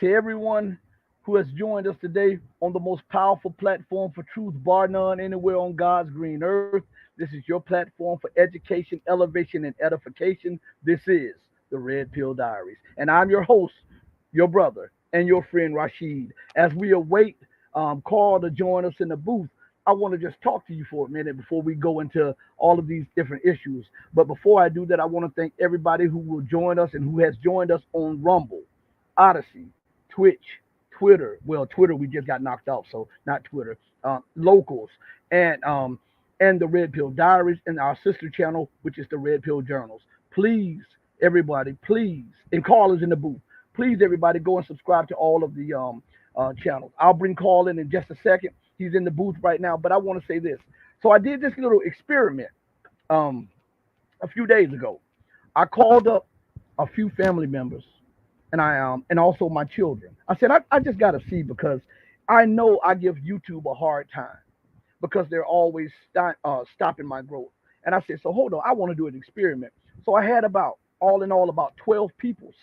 to everyone who has joined us today on the most powerful platform for truth, bar none, anywhere on God's green earth. This is your platform for education, elevation, and edification. This is the Red Pill Diaries. And I'm your host, your brother, and your friend Rashid. As we await Carl to join us in the booth, I want to just talk to you for a minute before we go into all of these different issues. But before I do that, I want to thank everybody who will join us and who has joined us on Rumble, Odyssey, Twitch, Twitter. Well, Twitter we just got knocked off, so not Twitter. Locals and the Red Pill Diaries and our sister channel, which is the Red Pill Journals. Please, everybody, please, and Carl is in the booth. Please, everybody, go and subscribe to all of the channels. I'll bring Carl in just a second. He's in the booth right now, but I want to say this. So I did this little experiment um, a few days ago. I called up a few family members and also my children. I said I just got to see because I know I give YouTube a hard time because they're always stopping my growth. And I said, so hold on, I want to do an experiment. So I had about all in all about 12 people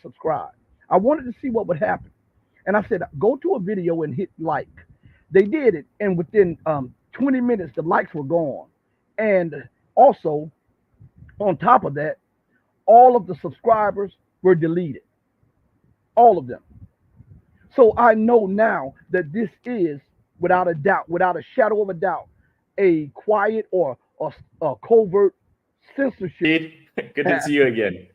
subscribe. I wanted to see what would happen. And I said, go to a video and hit like. They did it, and within 20 minutes, the likes were gone. And also, on top of that, all of the subscribers were deleted. All of them. So I know now that this is, without a doubt, without a shadow of a doubt, a quiet or a covert censorship. Good to see you again.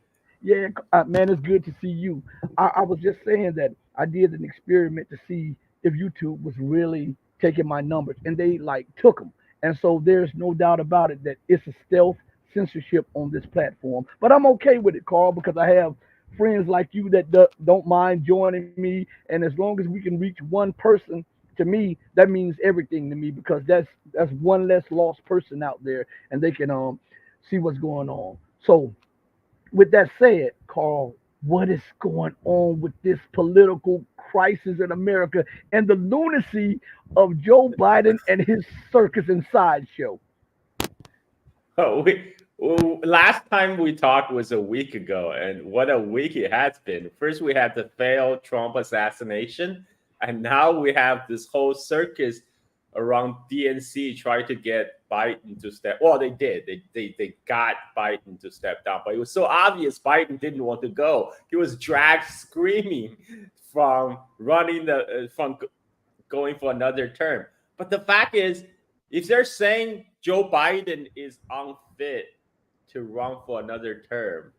Yeah, man, it's good to see you. I was just saying that I did an experiment to see if YouTube was really taking my numbers, and they like took them. And so there's no doubt about it that it's a stealth censorship on this platform. But I'm okay with it, Carl, because I have friends like you that don't mind joining me. And as long as we can reach one person, to me, that means everything to me because that's one less lost person out there, and they can see what's going on. So with that said, Carl, what is going on with this political crisis in America and the lunacy of Joe Biden and his circus and sideshow? Last time we talked was a week ago, and what a week it has been. First, we had the failed Trump assassination, and now we have this whole circus around DNC trying to get Biden to step. Well, they did. They got Biden to step down, but it was so obvious Biden didn't want to go. He was dragged screaming from from going for another term. But the fact is, if they're saying Joe Biden is unfit to run for another term,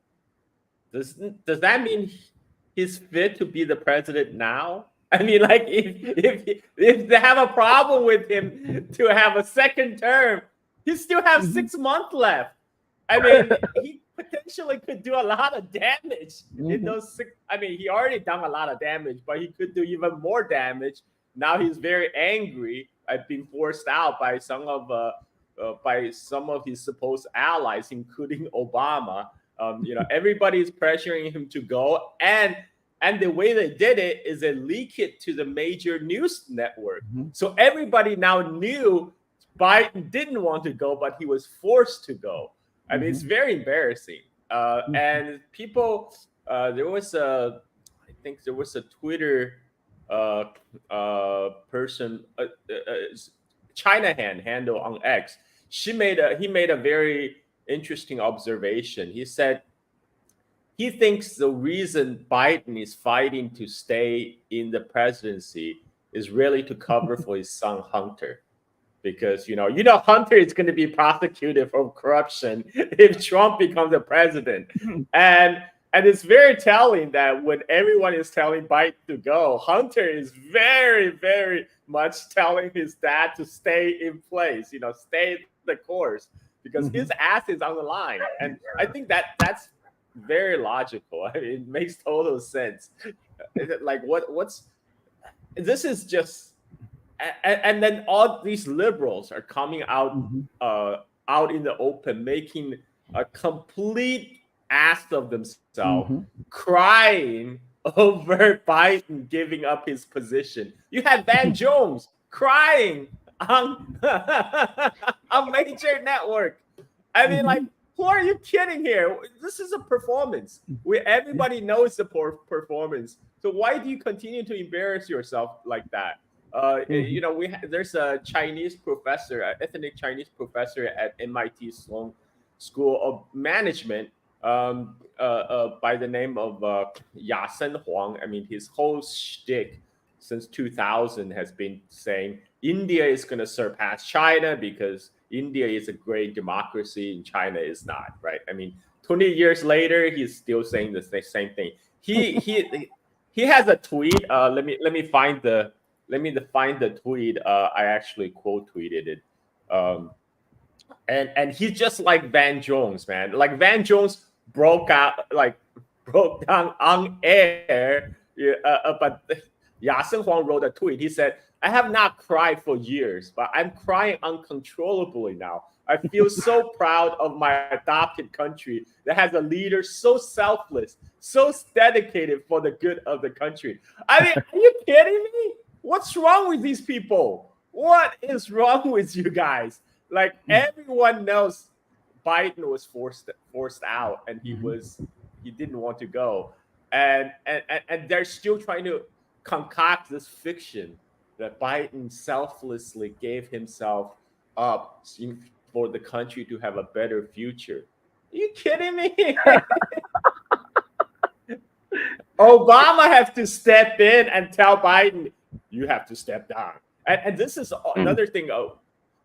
does that mean he's fit to be the president now? I mean, like if they have a problem with him to have a second term, he still have 6 months left. I mean, he potentially could do a lot of damage in those six. I mean, he already done a lot of damage, but he could do even more damage. Now he's very angry at being forced out by some of his supposed allies, including Obama. Everybody's pressuring him to go, and the way they did it is they leak it to the major news network. So everybody now knew Biden didn't want to go, but he was forced to go. I mean, it's very embarrassing. And people, I think there was a Twitter person, China handle on X. He made a very interesting observation. He said he thinks the reason Biden is fighting to stay in the presidency is really to cover for his son Hunter, because Hunter is going to be prosecuted for corruption if Trump becomes the president, and it's very telling that when everyone is telling Biden to go, Hunter is very, very much telling his dad to stay in place, stay the course, because his ass is on the line. And I think that's very logical. I mean, it makes total sense. Like what's this is just, and then all these liberals are coming out out in the open, making a complete ass of themselves, crying over Biden giving up his position. You had Van Jones crying on a major network. I mean, like, Who are you kidding here? This is a performance. Everybody knows the performance. So why do you continue to embarrass yourself like that? Mm-hmm. There's a Chinese professor, an ethnic Chinese professor at MIT Sloan School of Management, by the name of Yasen Huang. I mean, his whole shtick since 2000 has been saying India is going to surpass China because India is a great democracy and China is not, right? I mean, 20 years later, he's still saying the same thing. He has a tweet. Let me find the tweet. I actually quote tweeted it. Um, and he's just like Van Jones, man. Like Van Jones broke down on air. Yeah, but Yasen Huang wrote a tweet. He said, "I have not cried for years, but I'm crying uncontrollably now. I feel so proud of my adopted country that has a leader so selfless, so dedicated for the good of the country." I mean, are you kidding me? What's wrong with these people? What is wrong with you guys? Like everyone knows Biden was forced out and he didn't want to go. And they're still trying to concoct this fiction that Biden selflessly gave himself up for the country to have a better future. Are you kidding me? Obama have to step in and tell Biden, you have to step down. And this is another thing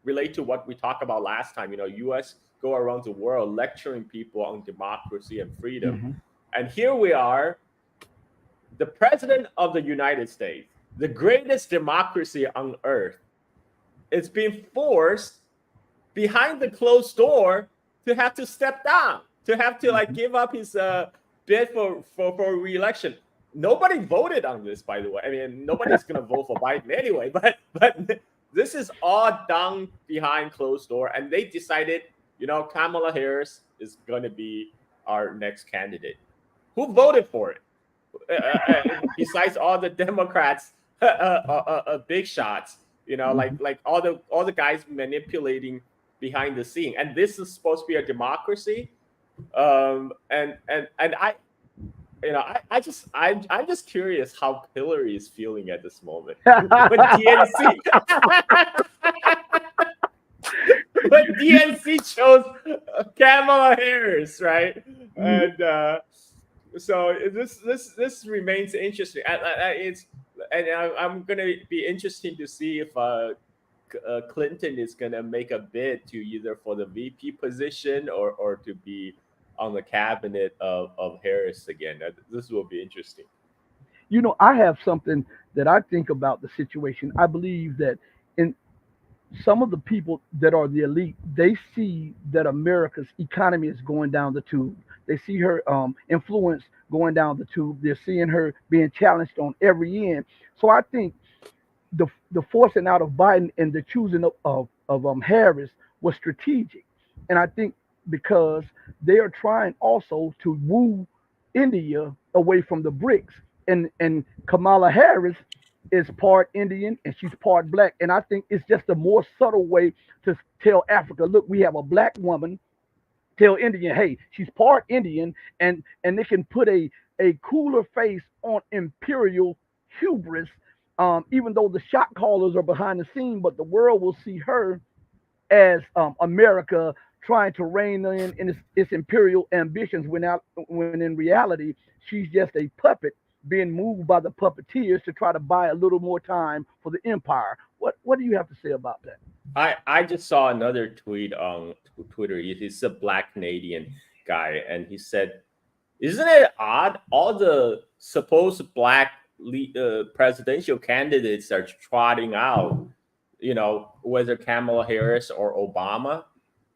relate to what we talked about last time. U.S. go around the world lecturing people on democracy and freedom. Mm-hmm. And here we are, the president of the United States, the greatest democracy on earth, is being forced behind the closed door to have to step down, to have to give up his bid for re-election. Nobody voted on this, by the way. I mean, nobody's gonna vote for Biden anyway. But this is all done behind closed door, and they decided, Kamala Harris is gonna be our next candidate. Who voted for it? Besides all the Democrats, big shots, like all the guys manipulating behind the scene. And this is supposed to be a democracy, and I'm just curious how Hillary is feeling at this moment. When DNC chose Kamala Harris, right? And so this remains interesting. I'm gonna be interesting to see if Clinton is gonna make a bid to either for the VP position or to be on the cabinet of Harris again. This will be interesting. I have something that I think about the situation. I believe that in some of the people that are the elite, they see that America's economy is going down the tube. They see her influence going down the tube. They're seeing her being challenged on every end. So I think the forcing out of Biden and the choosing of Harris was strategic, and I think because they are trying also to woo India away from the BRICS, and Kamala Harris is part Indian and she's part black, and I think it's just a more subtle way to tell Africa, look, we have a black woman. Tell Indian, hey, she's part Indian, and they can put a cooler face on imperial hubris, even though the shot callers are behind the scene, but the world will see her as America trying to rein in its imperial ambitions when in reality she's just a puppet being moved by the puppeteers to try to buy a little more time for the empire. What do you have to say about that? I just saw another tweet on Twitter. He's a black Canadian guy, and he said, "Isn't it odd? All the supposed black presidential candidates are trotting out, whether Kamala Harris or Obama,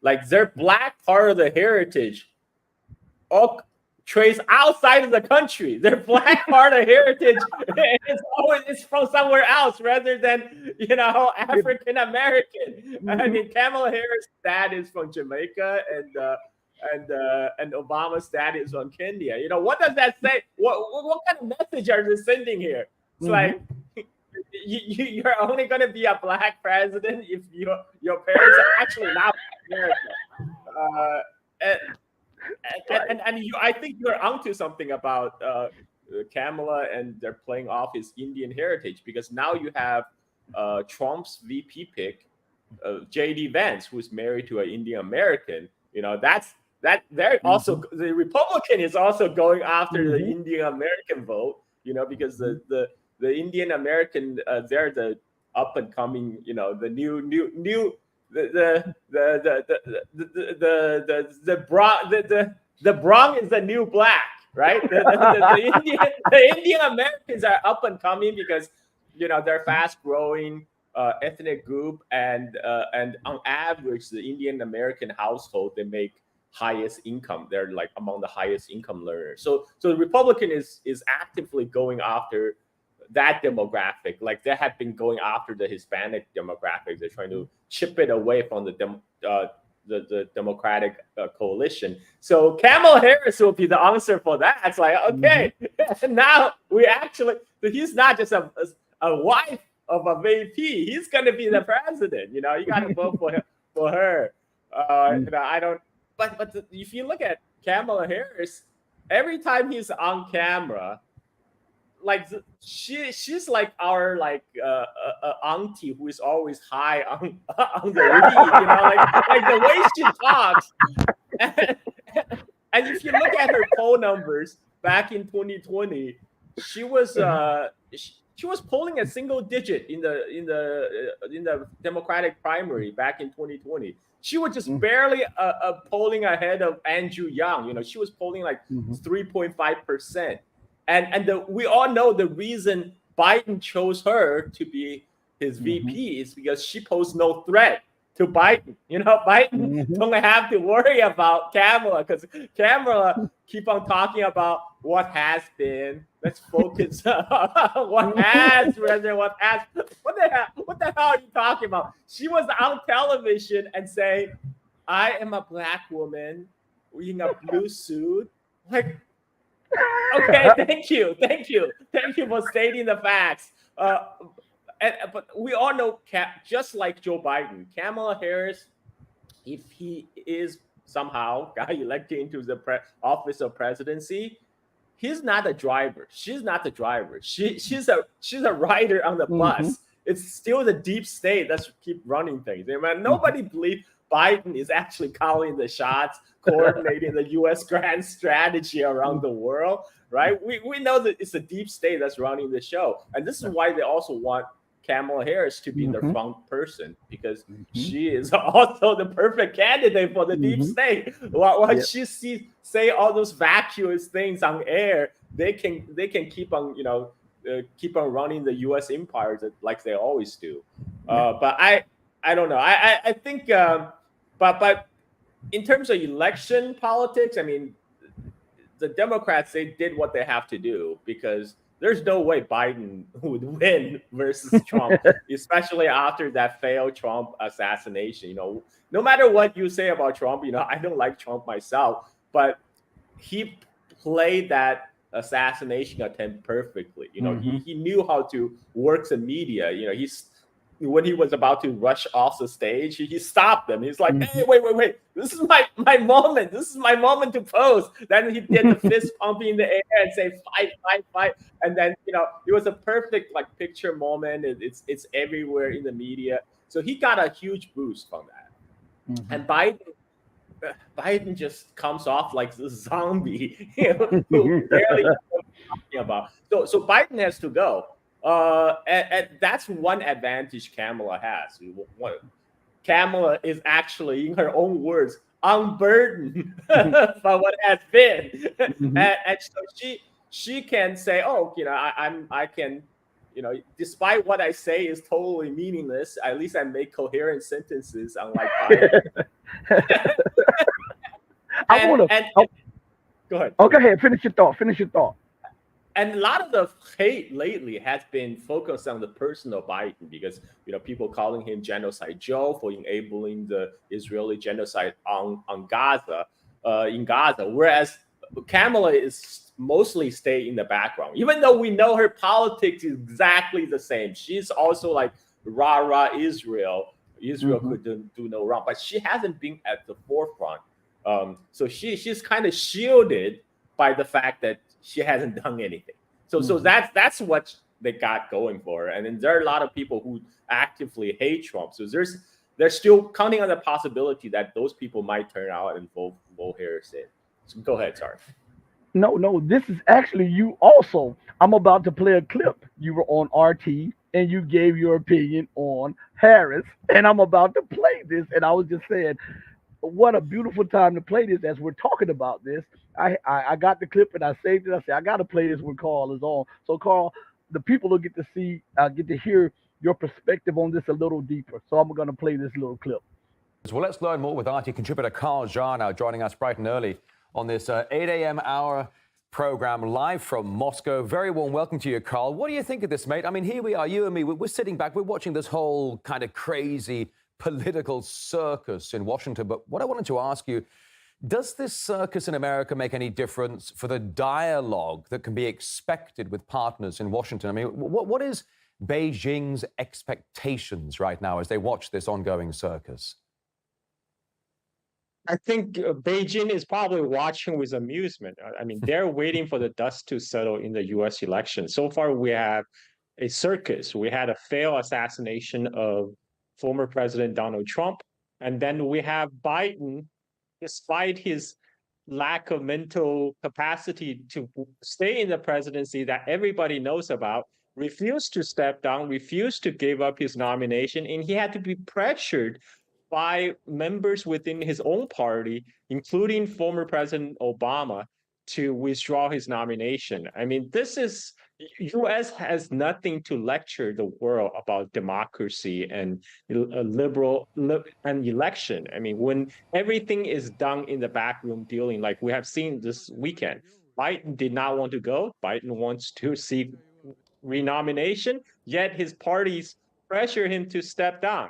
like their black part of the heritage all trace outside of the country. Their black part of heritage is from somewhere else rather than African American. I mean, Kamala Harris' dad is from Jamaica, and Obama's dad is from Kenya. What does that say? What kind of message are they sending here? It's like you're only going to be a black president if your parents are actually not American. and, Right. I think you're onto something about Kamala, and they're playing off his Indian heritage, because now you have Trump's VP pick, JD Vance, who's married to an Indian American. That they're also, Mm-hmm. the Republican is also going after the Mm-hmm. Indian American vote. Because Mm-hmm. the Indian American, they're the up and coming, the new the brown is the new black, right? The Indian Americans are up and coming because they're fast growing ethnic group, and on average the Indian American household, they make highest income. They're like among the highest income learners. So the Republican is actively going after that demographic. Like they have been going after the Hispanic demographic. They're trying to chip it away from the Democratic coalition. So Kamala Harris will be the answer for that. It's like, Mm-hmm. okay, now we actually, so he's not just a wife of a VP. He's going to be the president. You got to vote for her. I don't. But if you look at Kamala Harris, every time he's on camera, like she's like our auntie who is always high on on the weed, like the way she talks. and, and if you look at her poll numbers back in 2020, she was she was polling a single digit in the Democratic primary back in 2020. She was just barely polling ahead of Andrew Yang. She was polling like Mm-hmm. 3.5%. And we all know the reason Biden chose her to be his Mm-hmm. VP is because she posed no threat to Biden. Biden Mm-hmm. don't have to worry about Kamala, because Kamala keep on talking about what has been. Let's focus on what has, rather than what has. What the hell? What the hell are you talking about? She was on television and say, "I am a black woman wearing a blue suit." Like, okay, thank you for stating the facts. But we all know, just like Joe Biden, Kamala Harris, if he is somehow got elected into the office of presidency, he's not a driver. She's not the driver. She's a rider on the Mm-hmm. bus. It's still the deep state that's keep running things. Nobody believes Biden is actually calling the shots, coordinating the U.S. grand strategy around the world, right? We know that it's a deep state that's running the show, and this is why they also want Kamala Harris to be their Mm-hmm. front person, because Mm-hmm. she is also the perfect candidate for the deep Mm-hmm. state. While Yep. she say all those vacuous things on air, they can keep on keep on running the U.S. empire like they always do. Yeah. But I don't know. I think but in terms of election politics, I mean, the Democrats, they did what they have to do, because there's no way Biden would win versus Trump, especially after that failed Trump assassination. No matter what you say about Trump, I don't like Trump myself, but he played that assassination attempt perfectly. Mm-hmm. He knew how to work the media. He's when he was about to rush off the stage, he stopped them. He's like, Mm-hmm. "Hey, wait! This is my moment. This is my moment to pose." Then he did the fist pumping in the air and say, "Fight, fight, fight!" And then it was a perfect picture moment. It's everywhere in the media. So he got a huge boost from that. Mm-hmm. And Biden just comes off like this zombie, who barely knows what he's talking about. So Biden has to go. And that's one advantage Kamala has. Kamala is actually, in her own words, unburdened by what has been, Mm-hmm. and so she can say, "Oh, I can." Despite what I say is totally meaningless, at least I make coherent sentences, unlike Biden. I and want to. and, Oh, and go ahead. oh, go ahead. Finish your thought. Finish your thought. And a lot of the hate lately has been focused on the person of Biden, because people calling him Genocide Joe for enabling the Israeli genocide on Gaza, in Gaza, whereas Kamala is mostly stay in the background, even though we know her politics is exactly the same. She's also like rah rah Israel. Israel Mm-hmm. could do no wrong, but she hasn't been at the forefront So she's kind of shielded by the fact that she hasn't done anything. So that's what they got going for her. And then there are a lot of people who actively hate Trump. So they're still counting on the possibility that those people might turn out and vote Harris in. So go ahead, sorry. No, this is actually you also. I'm about to play a clip. You were on RT and you gave your opinion on Harris, and I'm about to play this. And I was just saying, what a beautiful time to play this as we're talking about this. I got the clip and I saved it. I said, I got to play this when Carl is on. So, Carl, the people will get to hear your perspective on this a little deeper. So, I'm going to play this little clip. Well, let's learn more with RT contributor Carl Zha now joining us bright and early on this 8 a.m. hour program live from Moscow. Very warm welcome to you, Carl. What do you think of this, mate? I mean, here we are, you and me, we're sitting back, we're watching this whole kind of crazy political circus in Washington. But what I wanted to ask you, does this circus in America make any difference for the dialogue that can be expected with partners in Washington? I mean, what is Beijing's expectations right now as they watch this ongoing circus? I think Beijing is probably watching with amusement. I mean, they're waiting for the dust to settle in the US election. So far, we have a circus. We had a failed assassination of former President Donald Trump. And then we have Biden, despite his lack of mental capacity to stay in the presidency that everybody knows about, refused to step down, refused to give up his nomination, and he had to be pressured by members within his own party, including former President Obama, to withdraw his nomination. I mean, U.S. has nothing to lecture the world about democracy and and election. I mean, when everything is done in the backroom dealing, like we have seen this weekend, Biden did not want to go. Biden wants to seek renomination, yet his party's pressure him to step down.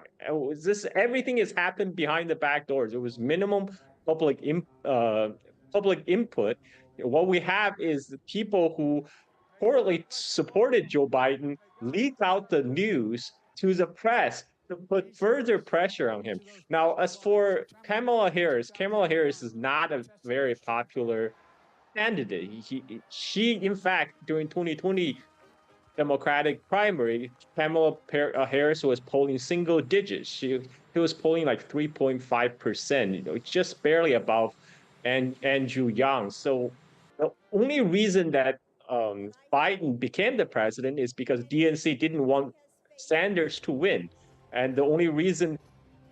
Everything has happened behind the back doors. It was minimum public input. What we have is people who poorly supported Joe Biden leak out the news to the press to put further pressure on him. Now, as for Kamala Harris is not a very popular candidate. She, in fact, during 2020 Democratic primary, Kamala Harris was polling single digits. She was polling like 3.5%, just barely above Andrew Yang. So the only reason that Biden became the president is because DNC didn't want Sanders to win. And the only reason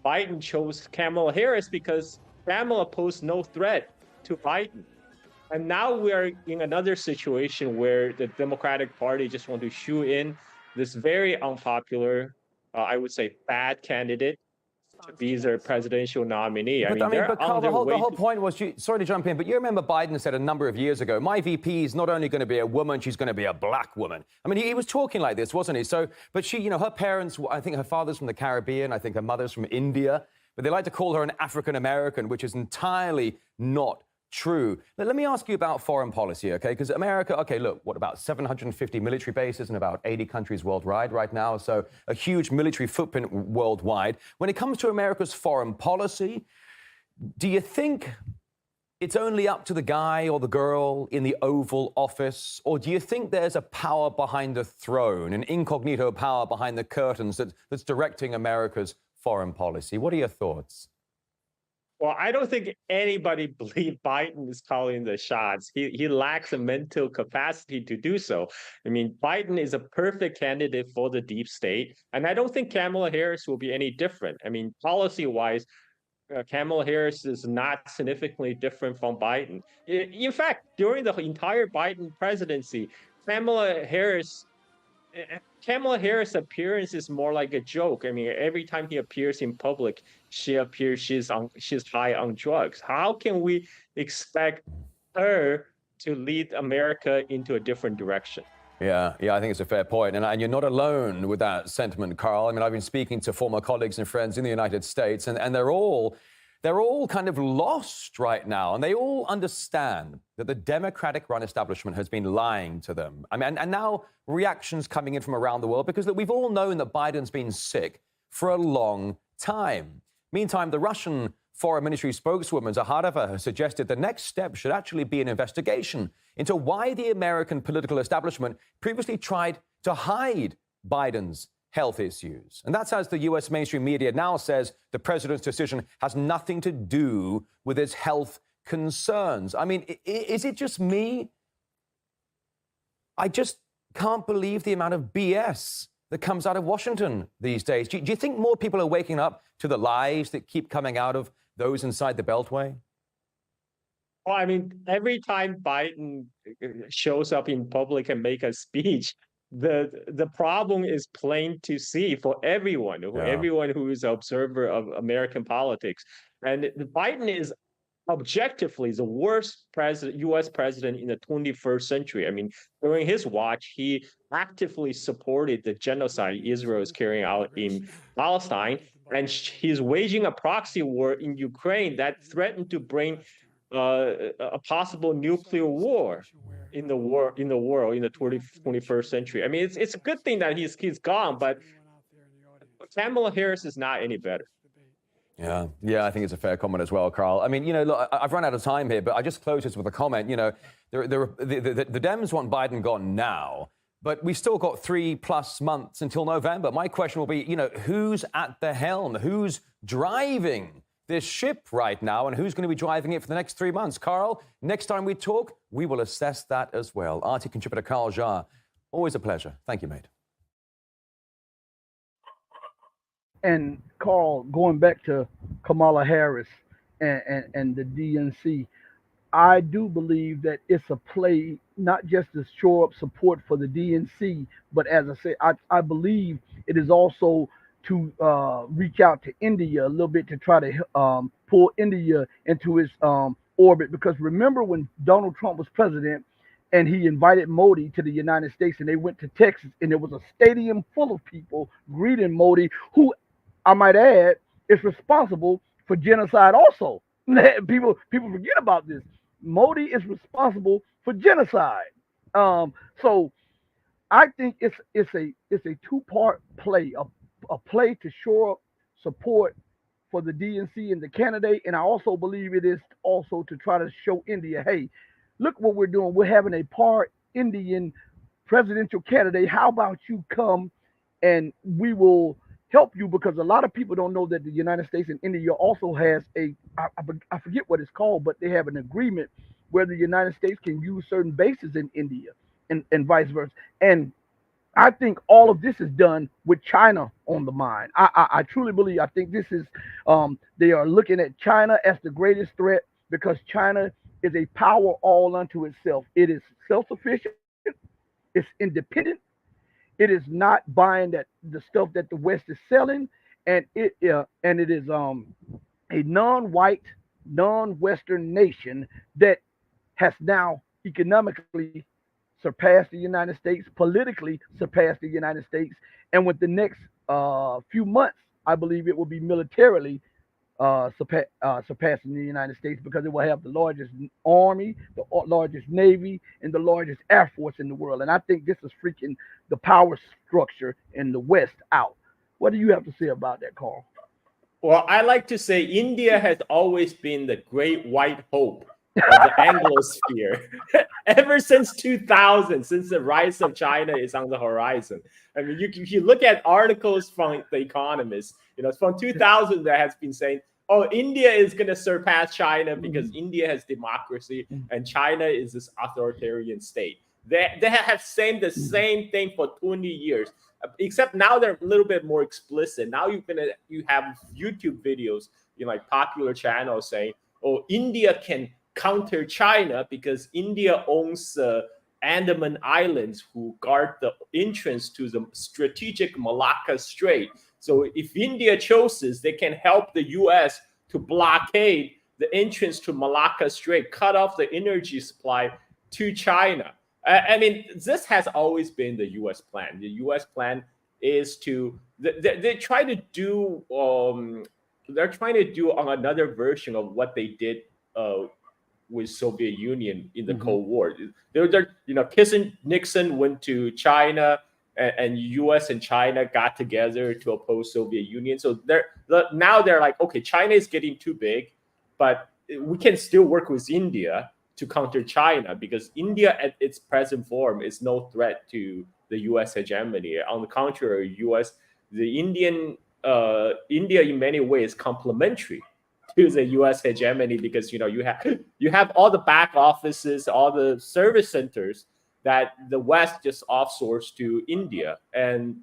Biden chose Kamala Harris because Kamala posed no threat to Biden. And now we are in another situation where the Democratic Party just want to shoe in this very unpopular, I would say, bad candidate to be their presidential nominee. But Carl, the whole point was, sorry to jump in, but you remember Biden said a number of years ago, my VP is not only going to be a woman, she's going to be a black woman. I mean, he was talking like this, wasn't he? So, but she, her parents, I think her father's from the Caribbean, I think her mother's from India, but they like to call her an African American, which is entirely not true. Now, let me ask you about foreign policy, okay? Because America, okay, look, what, about 750 military bases in about 80 countries worldwide right now, so a huge military footprint worldwide. When it comes to America's foreign policy, do you think it's only up to the guy or the girl in the Oval Office, or do you think there's a power behind the throne, an incognito power behind the curtains that's directing America's foreign policy? What are your thoughts? Well, I don't think anybody believes Biden is calling the shots. He lacks the mental capacity to do so. I mean, Biden is a perfect candidate for the deep state, and I don't think Kamala Harris will be any different. I mean, policy-wise, Kamala Harris is not significantly different from Biden. In fact, during the entire Biden presidency, Kamala Harris' appearance is more like a joke. I mean, every time he appears in public, she's high on drugs. How can we expect her to lead America into a different direction? Yeah, I think it's a fair point. And you're not alone with that sentiment, Carl. I mean, I've been speaking to former colleagues and friends in the United States, and they're all kind of lost right now. And they all understand that the Democratic-run establishment has been lying to them. I mean, and now reactions coming in from around the world, because look, we've all known that Biden's been sick for a long time. Meantime, the Russian Foreign Ministry spokeswoman Zaharova has suggested the next step should actually be an investigation into why the American political establishment previously tried to hide Biden's health issues. And that's as the U.S. mainstream media now says the president's decision has nothing to do with his health concerns. I mean, is it just me? I just can't believe the amount of BS that comes out of Washington these days. Do you think more people are waking up to the lies that keep coming out of those inside the Beltway? Well, I mean, every time Biden shows up in public and make a speech, the problem is plain to see for everyone, everyone who is an observer of American politics. And Biden is objectively the worst U.S. president in the 21st century. I mean, during his watch, he actively supported the genocide Israel is carrying out in Palestine, and he's waging a proxy war in Ukraine that threatened to bring a possible nuclear war in the world in the 21st century. I mean, it's a good thing that he's gone, but Kamala Harris is not any better. Yeah, I think it's a fair comment as well, Carl. I mean, look, I've run out of time here, but I just close this with a comment. The Dems want Biden gone now, but we still got 3+ months until November. My question will be, who's at the helm? Who's driving this ship right now, and who's going to be driving it for the next 3 months? Carl, next time we talk, we will assess that as well. RT contributor Carl Zha, always a pleasure. Thank you, mate. And Carl, going back to Kamala Harris and the DNC, I do believe that it's a play not just to shore up support for the DNC, but as I say, I believe it is also to reach out to India a little bit to try to pull India into his orbit. Because remember when Donald Trump was president and he invited Modi to the United States and they went to Texas and there was a stadium full of people greeting Modi, who I might add is responsible for genocide also. People forget about this. Modi is responsible for genocide. So I think it's a two-part play, a play to shore up support for the DNC and the candidate, and I also believe it is also to try to show India, hey, look what we're doing. We're having a part Indian presidential candidate. How about you come and we will help you? Because a lot of people don't know that the United States and India also has I forget what it's called, but they have an agreement where the United States can use certain bases in India and vice versa. And I think all of this is done with China on the mind. I truly believe, I think this is, they are looking at China as the greatest threat because China is a power all unto itself. It is self-sufficient. It's independent. It is not buying the stuff that the West is selling. And it is a non-white, non-Western nation that has now economically surpassed the United States, politically surpassed the United States, and with the next few months, I believe it will be militarily surpassing the United States because it will have the largest army, the largest navy, and the largest air force in the world. And I think this is freaking the power structure in the West out. What do you have to say about that, Carl? Well, I like to say India has always been the great white hope of the Anglosphere ever since 2000, since the rise of China is on the horizon. I mean, you look at articles from The Economist, from 2000 that has been saying, oh, India is going to surpass China because India has democracy and China is this authoritarian state. They have saying the same thing for 20 years, except now they're a little bit more explicit. Now you have YouTube videos, like popular channels saying, oh, India can counter China because India owns Andaman Islands, who guard the entrance to the strategic Malacca Strait. So if India chooses, they can help the U.S. to blockade the entrance to Malacca Strait, cut off the energy supply to China. I mean, this has always been the U.S. plan. The U.S. plan is to they try to do they're trying to do on another version of what they did with Soviet Union in the Cold War. Nixon went to China and U.S. and China got together to oppose Soviet Union. So now they're like, okay, China is getting too big, but we can still work with India to counter China, because India at its present form is no threat to the U.S. hegemony. On the contrary, India in many ways complementary to the U.S. hegemony, because you have all the back offices, all the service centers that the West just outsourced to India, and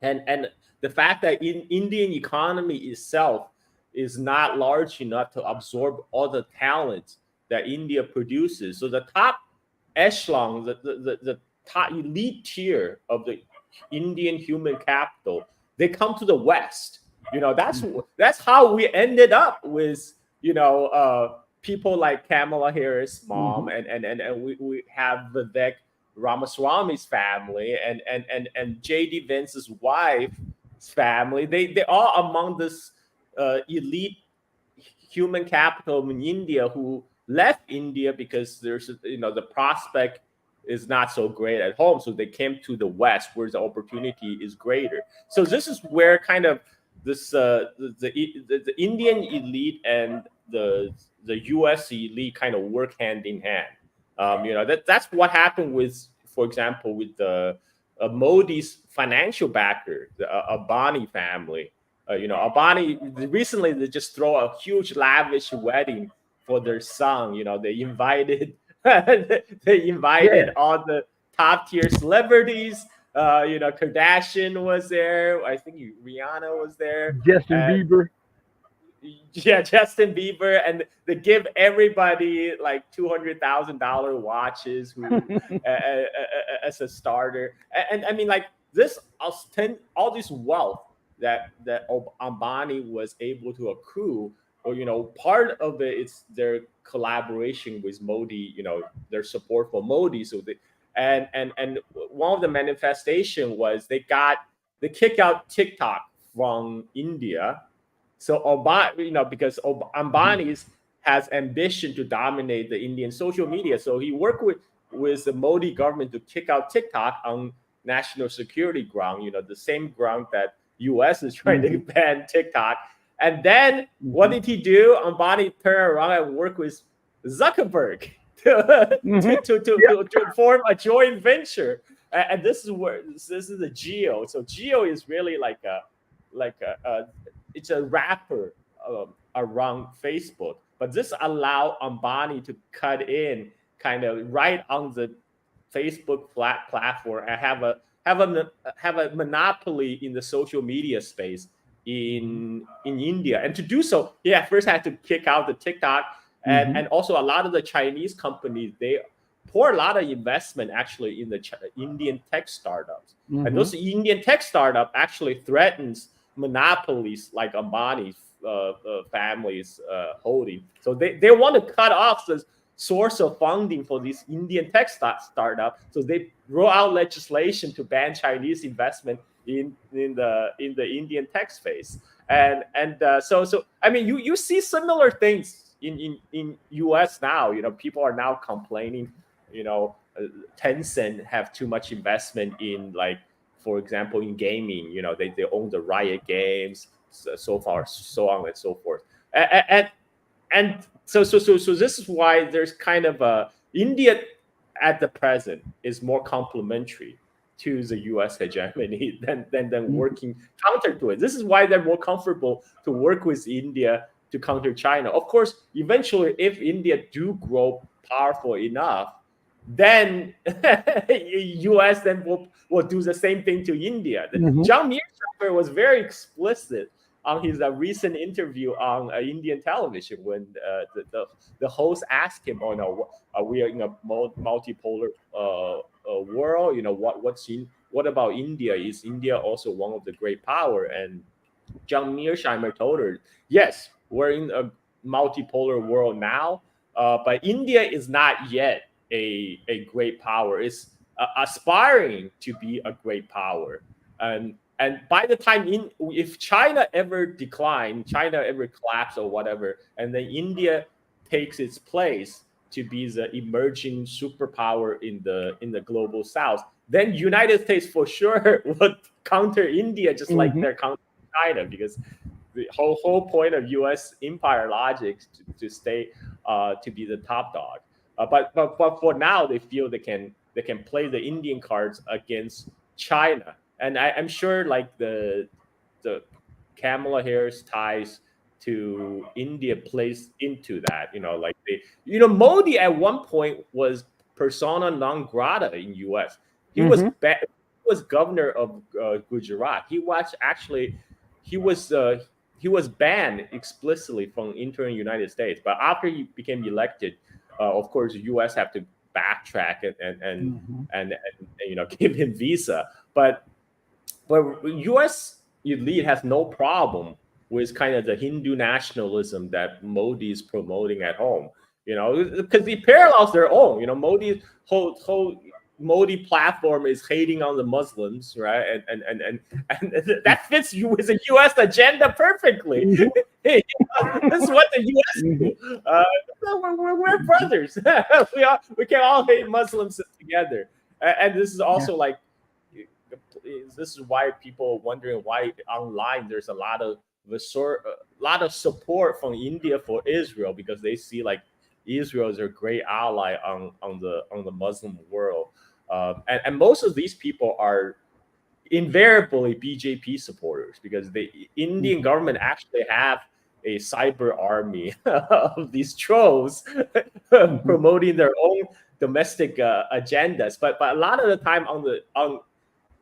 the fact that Indian economy itself is not large enough to absorb all the talent that India produces. So the top echelon, the top elite tier of the Indian human capital, they come to the West. That's how we ended up with people like Kamala Harris' mom, and we have Vivek Ramaswamy's family, and JD Vance's wife's family. They are among this elite human capital in India who left India because there's the prospect is not so great at home, so they came to the West where the opportunity is greater. So this is where kind of this the Indian elite and the U.S. elite kind of work hand in hand. That's what happened with, for example, with Modi's financial backer, the Ambani family. Ambani recently they just throw a huge lavish wedding for their son. They invited all the top tier celebrities. Kardashian was there. I think Rihanna was there. Justin Bieber. Yeah, Justin Bieber, and they give everybody like $200,000 watches as a starter. And I mean, like this, all this wealth that Ambani was able to accrue, or part of it is their collaboration with Modi, their support for Modi. So and one of the manifestation was they kicked out TikTok from India. So Ambani, because Ambani has ambition to dominate the Indian social media, so he worked with the Modi government to kick out TikTok on national security ground. The same ground that U.S. is trying to ban TikTok. And then what did he do? Ambani turned around and worked with Zuckerberg to form a joint venture. And this is the Geo. So Geo is really like it's a wrapper around Facebook. But this allowed Ambani to cut in kind of right on the Facebook platform and have a monopoly in the social media space in India. And to do so, first had to kick out the TikTok, and also a lot of the Chinese companies, they pour a lot of investment actually in the Indian tech startups. And those Indian tech startups actually threatens monopolies like Ambani's family's holding. So they want to cut off the source of funding for these Indian tech startup. So they roll out legislation to ban Chinese investment in the Indian tech space. So I mean, you see similar things in US now. People are now complaining. Tencent have too much investment in, like, for example, in gaming. They own the Riot Games, so on and so forth. And so this is why there's kind of India at the present is more complementary to the U.S. hegemony than working counter to it. This is why they're more comfortable to work with India to counter China. Of course, eventually, if India do grow powerful enough, then U.S. then will do the same thing to India. John Mearsheimer was very explicit on his recent interview on Indian television when the host asked him, are we in a multipolar world? What about India? Is India also one of the great power? And John Mearsheimer told her, yes, we're in a multipolar world now, but India is not yet a great power. It's aspiring to be a great power. And by the time if China ever decline, China ever collapse or whatever, and then India takes its place, to be the emerging superpower in the global South, then United States for sure would counter India just like they're countering China, because the whole point of U.S. empire logic to stay to be the top dog. But for now, they feel they can play the Indian cards against China, and I'm sure like the Kamala Harris ties to India plays into that. Like Modi at one point was persona non grata in U.S. He was governor of Gujarat. He was banned explicitly from entering United States. But after he became elected, of course, the U.S. have to backtrack and give him visa. But U.S. elite has no problem with kind of the Hindu nationalism that Modi is promoting at home. Because he parallels their own. Modi's whole Modi platform is hating on the Muslims, right? And that fits you with the U.S. agenda perfectly. This is what the U.S. do. We're brothers. we can all hate Muslims together. And this is also like, this is why people are wondering why online there's a lot of support from India for Israel, because they see like Israel is a great ally on the Muslim world. And most of these people are invariably BJP supporters, because the Indian government actually have a cyber army of these trolls promoting their own domestic agendas. But a lot of the time on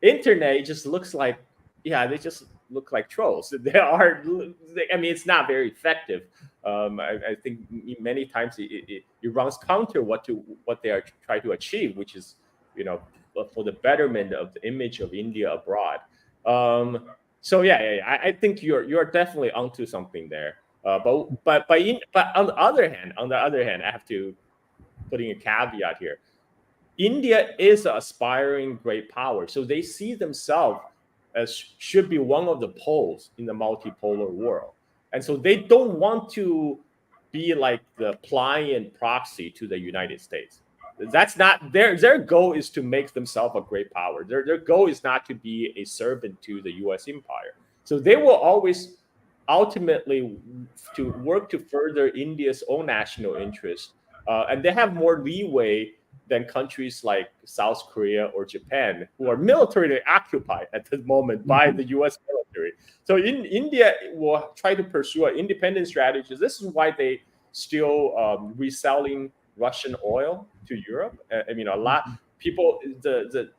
internet, it just looks like, they just look like trolls. It's not very effective. I think many times it runs counter what they are trying to achieve, which is for the betterment of the image of India abroad. I think you're definitely onto something there. But on the other hand, I have to putting a caveat here. India is an aspiring great power, so they see themselves as should be one of the poles in the multipolar world, and so they don't want to be like the pliant proxy to the United States. That's not their goal. Is to make themselves a great power. Their goal is not to be a servant to the U.S. empire. So they will always ultimately to work to further India's own national interest, and they have more leeway than countries like South Korea or Japan, who are militarily occupied at the moment by the U.S. military. So India will try to pursue an independent strategy. This is why they still reselling Russian oil to Europe. A lot people, the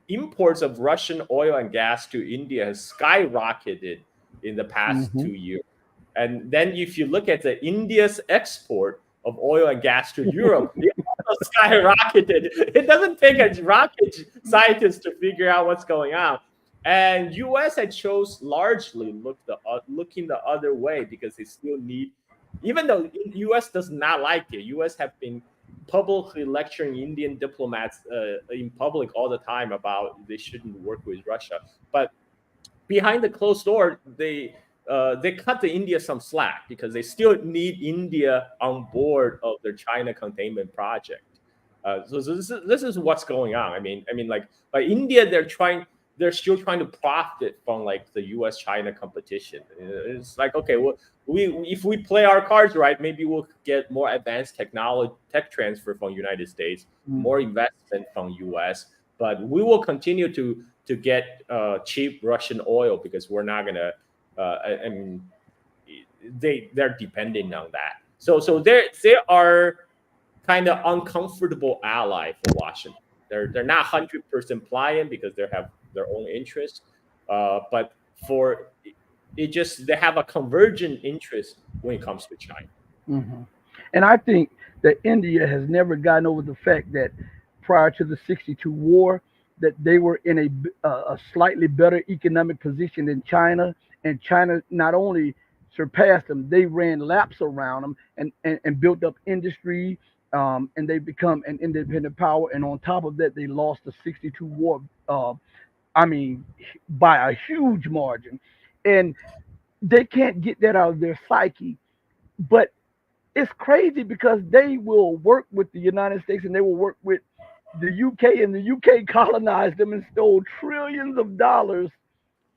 imports of Russian oil and gas to India has skyrocketed in the past 2 years. And then if you look at the India's export of oil and gas to Europe, it also skyrocketed. It doesn't take a rocket scientist to figure out what's going on. And U.S. had chose largely looking the other way, because they still need, even though U.S. does not like it, U.S. have been publicly lecturing Indian diplomats in public all the time about they shouldn't work with Russia. But behind the closed door, they cut the India some slack, because they still need India on board of their China containment project. So this is what's going on. By India, they're still trying to profit from like the U.S.-China competition. It's like, okay, well, if we play our cards right, maybe we'll get more advanced tech transfer from United States, more investment from U.S., but we will continue to get cheap Russian oil, because we're not gonna. They're depending on that. So they are kind of uncomfortable ally for Washington. They're not 100% pliant, because they have their own interests, but for it just they have a convergent interest when it comes to China. And I think that India has never gotten over the fact that prior to the '62 war, that they were in a slightly better economic position than China, and China not only surpassed them, they ran laps around them and built up industry, and they become an independent power. And on top of that, they lost the '62 war, by a huge margin, and they can't get that out of their psyche. But it's crazy because they will work with the United States and they will work with the UK, and the UK colonized them and stole trillions of dollars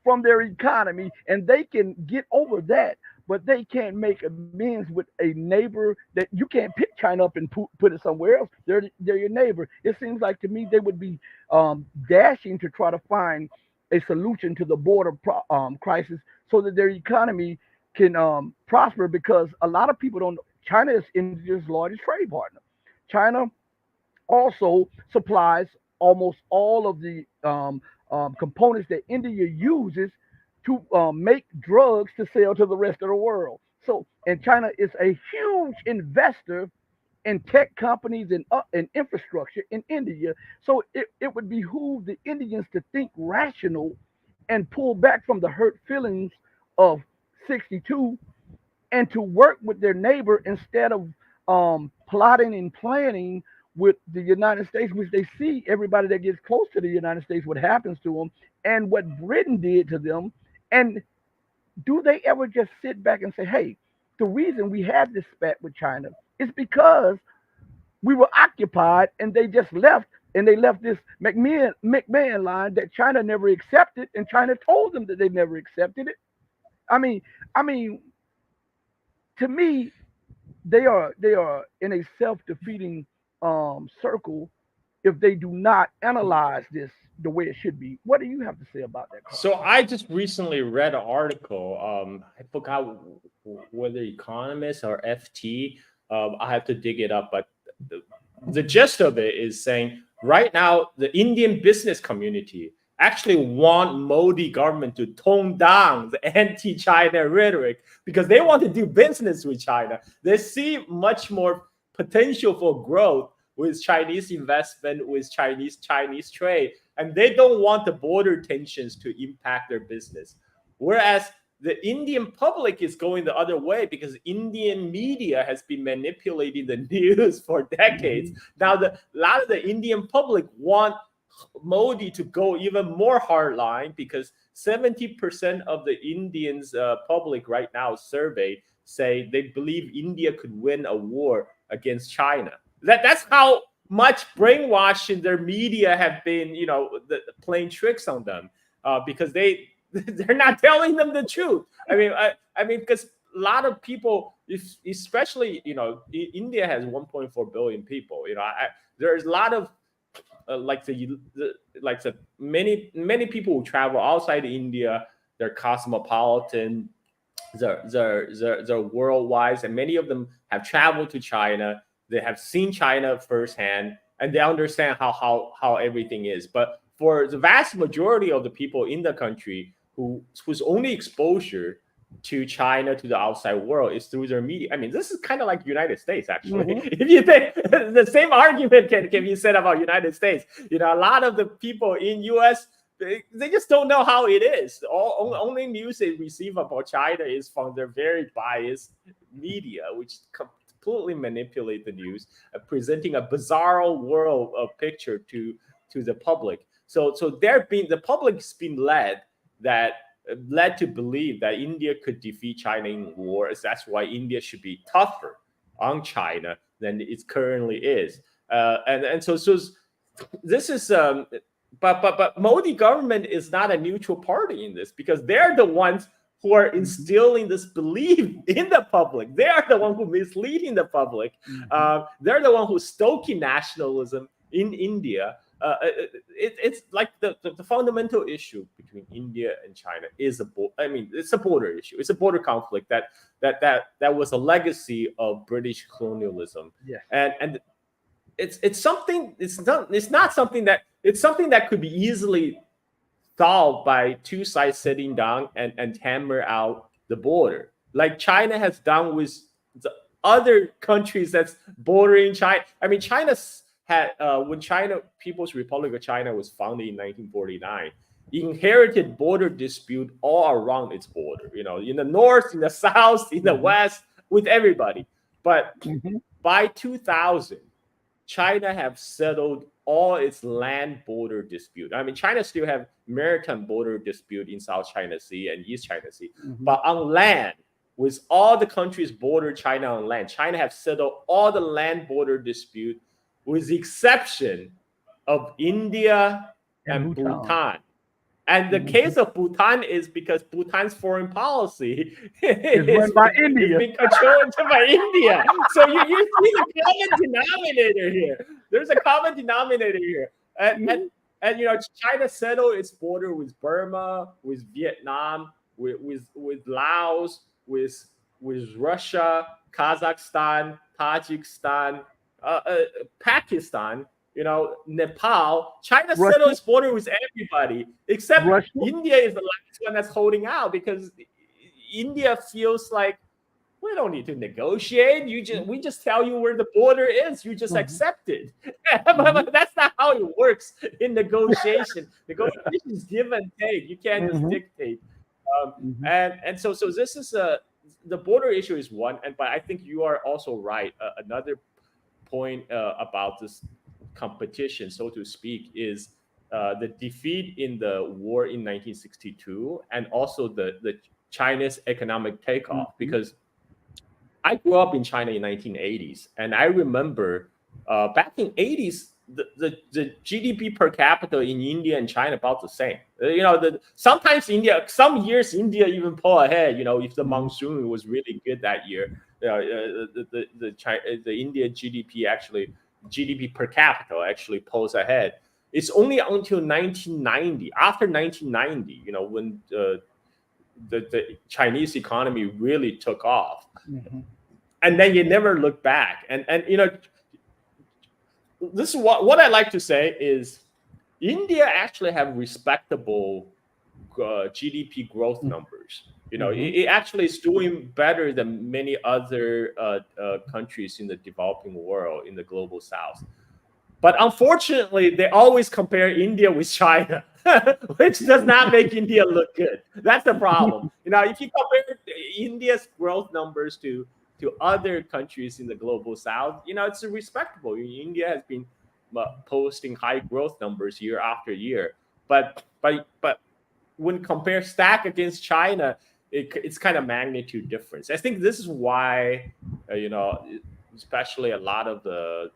from their economy, and they can get over that, but they can't make amends with a neighbor that you can't pick China up and put it somewhere else. They're your neighbor. It seems like to me they would be dashing to try to find a solution to the border crisis so that their economy can prosper, because a lot of people don't. China is India's largest trade partner. China also supplies almost all of the components that India uses to make drugs to sell to the rest of the world. So, and China is a huge investor in tech companies and infrastructure in India. So it would behoove the Indians to think rational and pull back from the hurt feelings of 62 and to work with their neighbor instead of plotting and planning with the United States, which they see everybody that gets close to the United States, what happens to them and what Britain did to them. And do they ever just sit back and say, hey, the reason we had this spat with China is because we were occupied and they just left, and they left this McMahon line that China never accepted, and China told them that they never accepted it. I mean, I mean, to me, they are in a self-defeating circle if they do not analyze this the way it should be. What do you have to say about that, Carl? So I just recently read an article. I forgot whether Economist or FT. I have to dig it up, but the gist of it is saying right now the Indian business community actually want Modi government to tone down the anti-China rhetoric because they want to do business with China. They see much more potential for growth with Chinese investment, with Chinese trade, and they don't want the border tensions to impact their business. Whereas the Indian public is going the other way because Indian media has been manipulating the news for decades. Now, a lot of the Indian public want Modi to go even more hardline because 70% of the Indians public right now surveyed say they believe India could win a war against China. That's how much brainwashing their media have been, playing tricks on them because they're not telling them the truth. I mean, because a lot of people, especially India has 1.4 billion people. There's a lot of many people who travel outside India. They're cosmopolitan. They're worldwide, and many of them have traveled to China. They have seen China firsthand, and they understand how everything is. But for the vast majority of the people in the country whose only exposure to China, to the outside world, is through their media. I mean, this is kind of like United States, actually. If you think the same argument can be said about United States, a lot of the people in U.S., they just don't know how it is. Only news they receive about China is from their very biased media, which completely manipulate the news, presenting a bizarre world of picture to the public. So the public's been led to believe that India could defeat China in wars. That's why India should be tougher on China than it currently is. And so this is but Modi government is not a neutral party in this because they're the ones who are instilling this belief in the public. They are the one who misleading the public. They're the one who's stoking nationalism in India. It's like the fundamental issue between India and China is it's a border issue. It's a border conflict that was a legacy of British colonialism. Yes. And it's something. It's not something that. It's something that could be easily solved by two sides sitting down and hammer out the border, like China has done with the other countries that's bordering China. I mean, China's had when People's Republic of China was founded in 1949, inherited border dispute all around its border. In the north, in the south, in the west, with everybody. But by 2000, China have settled all its land border dispute. I mean, China still have maritime border dispute in South China Sea and East China Sea, but on land, with all the countries border China on land. China have settled all the land border dispute, with the exception of India and Bhutan. And the case of Bhutan is because Bhutan's foreign policy It's run by India. being controlled by India. So you see the common denominator here. There's a common denominator here. And you know, China settled its border with Burma, with Vietnam, with Laos, with Russia, Kazakhstan, Tajikistan, Pakistan, you know, Nepal. China settled its border with everybody except India is the last one that's holding out, because India feels like we don't need to negotiate. We just tell you where the border is. You just accept it. But that's not how it works in negotiation. Negotiation is give and take. You can't just dictate. And so this is the border issue is one. But I think you are also right. Another point about this competition, so to speak, is the defeat in the war in 1962, and also the China's economic takeoff. Because I grew up in China in 1980s, and I remember back in 80s, the GDP per capita in India and China about the same. You know, sometimes some years India even pull ahead. You know, if the monsoon was really good that year, the India GDP per capita actually pulls ahead. It's only until 1990, after 1990, you know, when the Chinese economy really took off. And then you never look back. And you know, this is what I like to say is India actually have respectable GDP growth numbers. You know, it actually is doing better than many other countries in the developing world, in the global south. But unfortunately, they always compare India with China, which does not make India look good. That's the problem. You know, if you compare India's growth numbers to other countries in the global south, you know, it's respectable. India has been posting high growth numbers year after year. But when stack against China, it's kind of magnitude difference. I think this is why, you know, especially a lot of the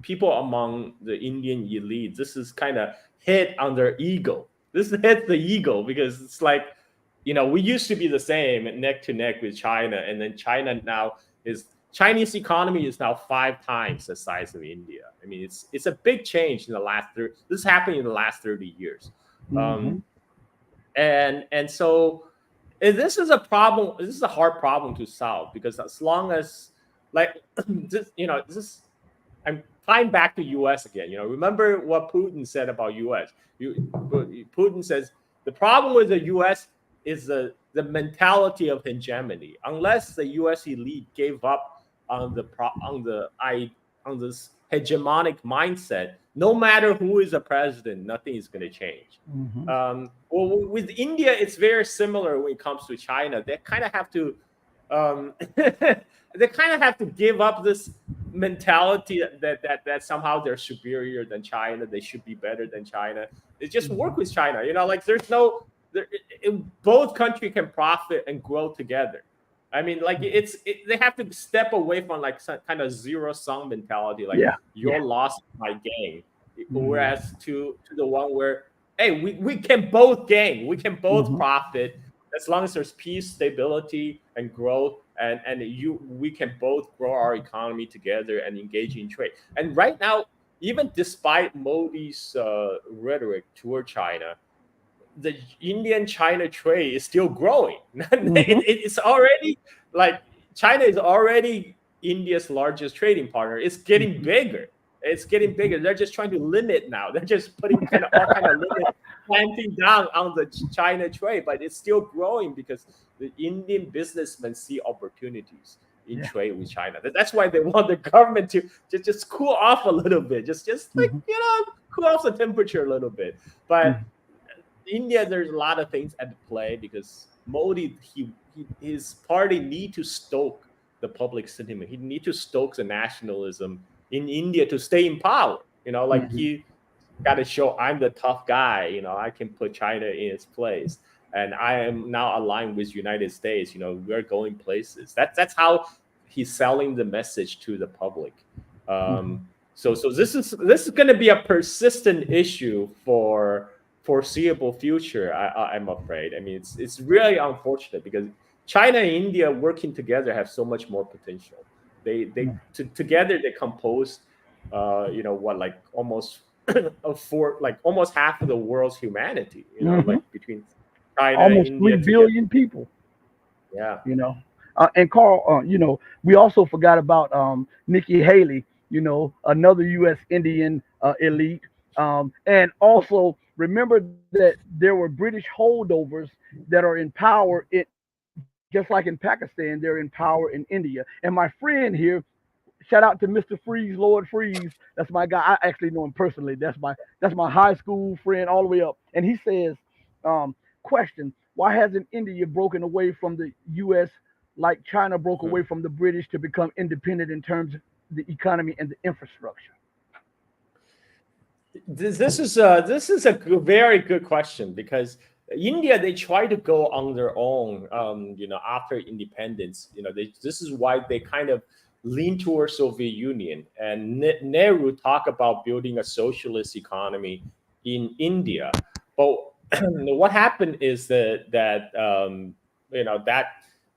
people among the Indian elite, this is kind of hit on their ego. This hits the ego, because it's like, you know, we used to be the same neck to neck with China, and then Chinese economy is now 5 times the size of India. I mean, it's a big change in the last this is happening in the last 30 years. And so this is a problem. This is a hard problem to solve, because as long as, like, this, you know, I'm tying back to U.S. again. You know, remember what Putin said about U.S. Putin says the problem with the U.S. is the mentality of hegemony. Unless the U.S. elite gave up on this hegemonic mindset, no matter who is the president, nothing is going to change. Well, with India, it's very similar when it comes to China. They kind of have to give up this mentality that somehow they're superior than China, they should be better than China. They just work with China. You know, like both countries can profit and grow together. I mean, like they have to step away from like some kind of zero-sum mentality, like your loss is my gain. Whereas to the one where, hey, we can both gain, we can both profit, as long as there's peace, stability, and growth, and we can both grow our economy together and engage in trade. And right now, even despite Modi's rhetoric toward China, the Indian-China trade is still growing. It's already, like, China is already India's largest trading partner. It's getting bigger. It's getting bigger. They're just trying to limit now. They're just putting all kind of limit, clamping down on the China trade, but it's still growing because the Indian businessmen see opportunities in trade with China. That's why they want the government to just cool off a little bit, just like, you know, cool off the temperature a little bit. But India, there's a lot of things at play, because Modi, his party need to stoke the public sentiment. He need to stoke the nationalism in India to stay in power. You know, like he got to show I'm the tough guy. You know, I can put China in its place. and I am now aligned with United States. We're going places. That's how he's selling the message to the public. So this is going to be a persistent issue for foreseeable future. I'm afraid. I mean, it's really unfortunate because China and India working together have so much more potential. Together they compose, like almost almost half of the world's humanity. Like between China almost and India 3 billion together. people. Yeah. And Carl, we also forgot about Nikki Haley, another U.S. Indian elite. And also remember that there were British holdovers that are in power, just like in Pakistan, they're in power in India. And my friend here, shout out to Mr. Freeze, Lord Freeze. That's my guy. I actually know him personally. That's my high school friend all the way up. And he says, question, why hasn't India broken away from the US like China broke away from the British to become independent in terms of the economy and the infrastructure? This is a very good question because India, they try to go on their own, after independence. This is why they kind of lean towards Soviet Union. And Nehru talked about building a socialist economy in India. But what happened is that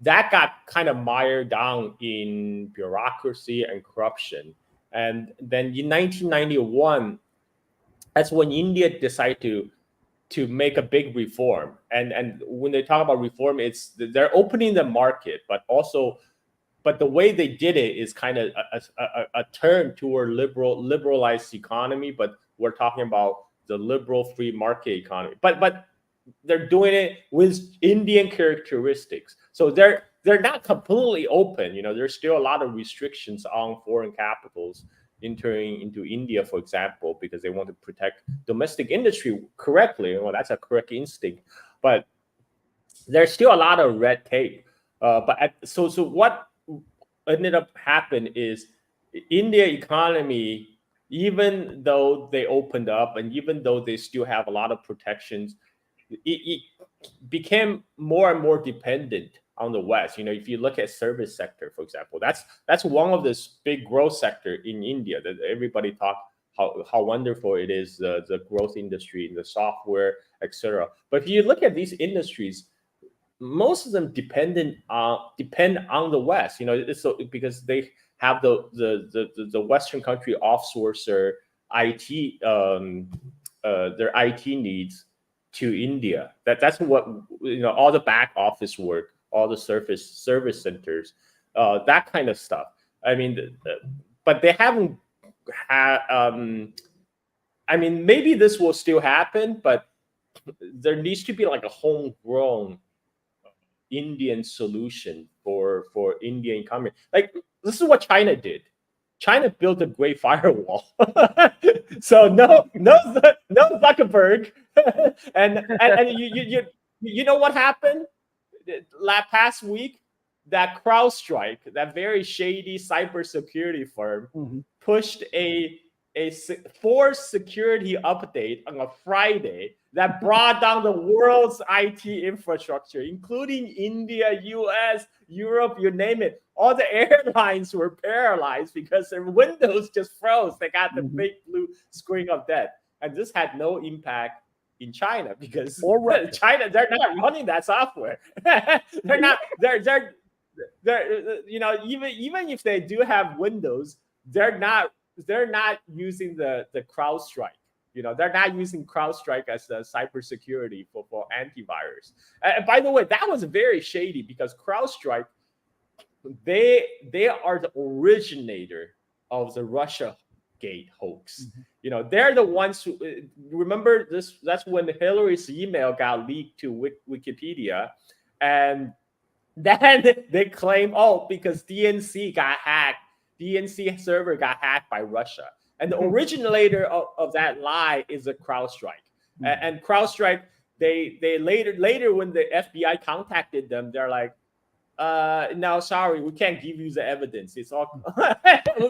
got kind of mired down in bureaucracy and corruption. And then in 1991, that's when India decided to make a big reform. And when they talk about reform, they're opening the market, but the way they did it is kind of a turn toward liberalized economy. But we're talking about the liberal free market economy. But they're doing it with Indian characteristics. So they're not completely open. There's still a lot of restrictions on foreign capitals entering into India, for example, because they want to protect domestic industry correctly. Well, that's a correct instinct, but there's still a lot of red tape. So what ended up happening is India economy, even though they opened up and even though they still have a lot of protections, it became more and more dependent on the West. If you look at service sector, for example, that's one of this big growth sector in India that everybody talk how wonderful it is, the growth industry, the software, etc. But if you look at these industries, most of them depend on the West. Because they have the Western country outsource their IT their IT needs to India. That's what all the back office work, all the service centers, that kind of stuff. I mean, but they haven't had. I mean, maybe this will still happen, but there needs to be like a homegrown Indian solution for Indian economy. Like this is what China did. China built a great firewall. So no Zuckerberg. and you know what happened past week? That CrowdStrike, that very shady cybersecurity firm, pushed a forced security update on a Friday that brought down the world's IT infrastructure, including India, US, Europe, you name it. All the airlines were paralyzed because their windows just froze. They got the big blue screen of death. And this had no impact in China because China, they're not running that software. They're not, even if they do have Windows, they're not using the CrowdStrike. They're not using CrowdStrike as the cybersecurity for antivirus. And by the way, that was very shady because CrowdStrike, they are the originator of the Russia Gate hoax. They're the ones who remember this. That's when Hillary's email got leaked to Wikipedia, and then they claim, because DNC got hacked. DNC server got hacked by Russia. And the originator of that lie is a CrowdStrike. And CrowdStrike, they later when the FBI contacted them, they're like, no, sorry, we can't give you the evidence. It's all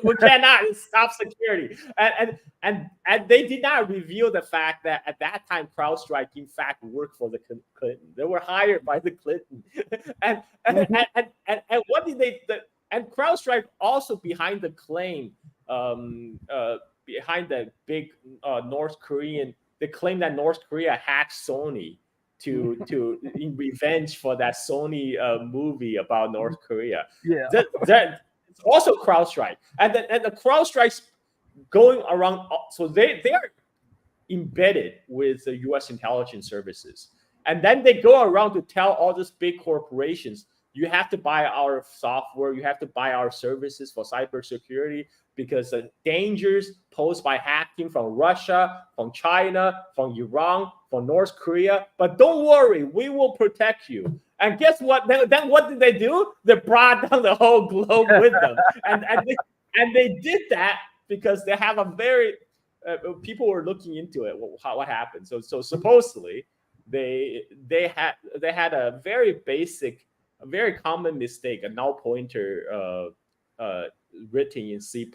we cannot. It's top security, and they did not reveal the fact that at that time CrowdStrike in fact worked for the Clinton. They were hired by the Clinton, and what did they? And CrowdStrike also behind the claim, behind the big North Korean, they claim that North Korea hacked Sony to in revenge for that Sony movie about North Korea. Yeah. It's also CrowdStrike, and the CrowdStrike's going around. So they are embedded with the U.S. intelligence services, and then they go around to tell all these big corporations, you have to buy our software, you have to buy our services for cybersecurity, because the dangers posed by hacking from Russia, from China, from Iran, from North Korea. But don't worry, we will protect you. And guess what? Then what did they do? They brought down the whole globe with them. And they did that because they have a very people were looking into it. What happened? So supposedly they had a very basic, a very common mistake, a null pointer written in C++,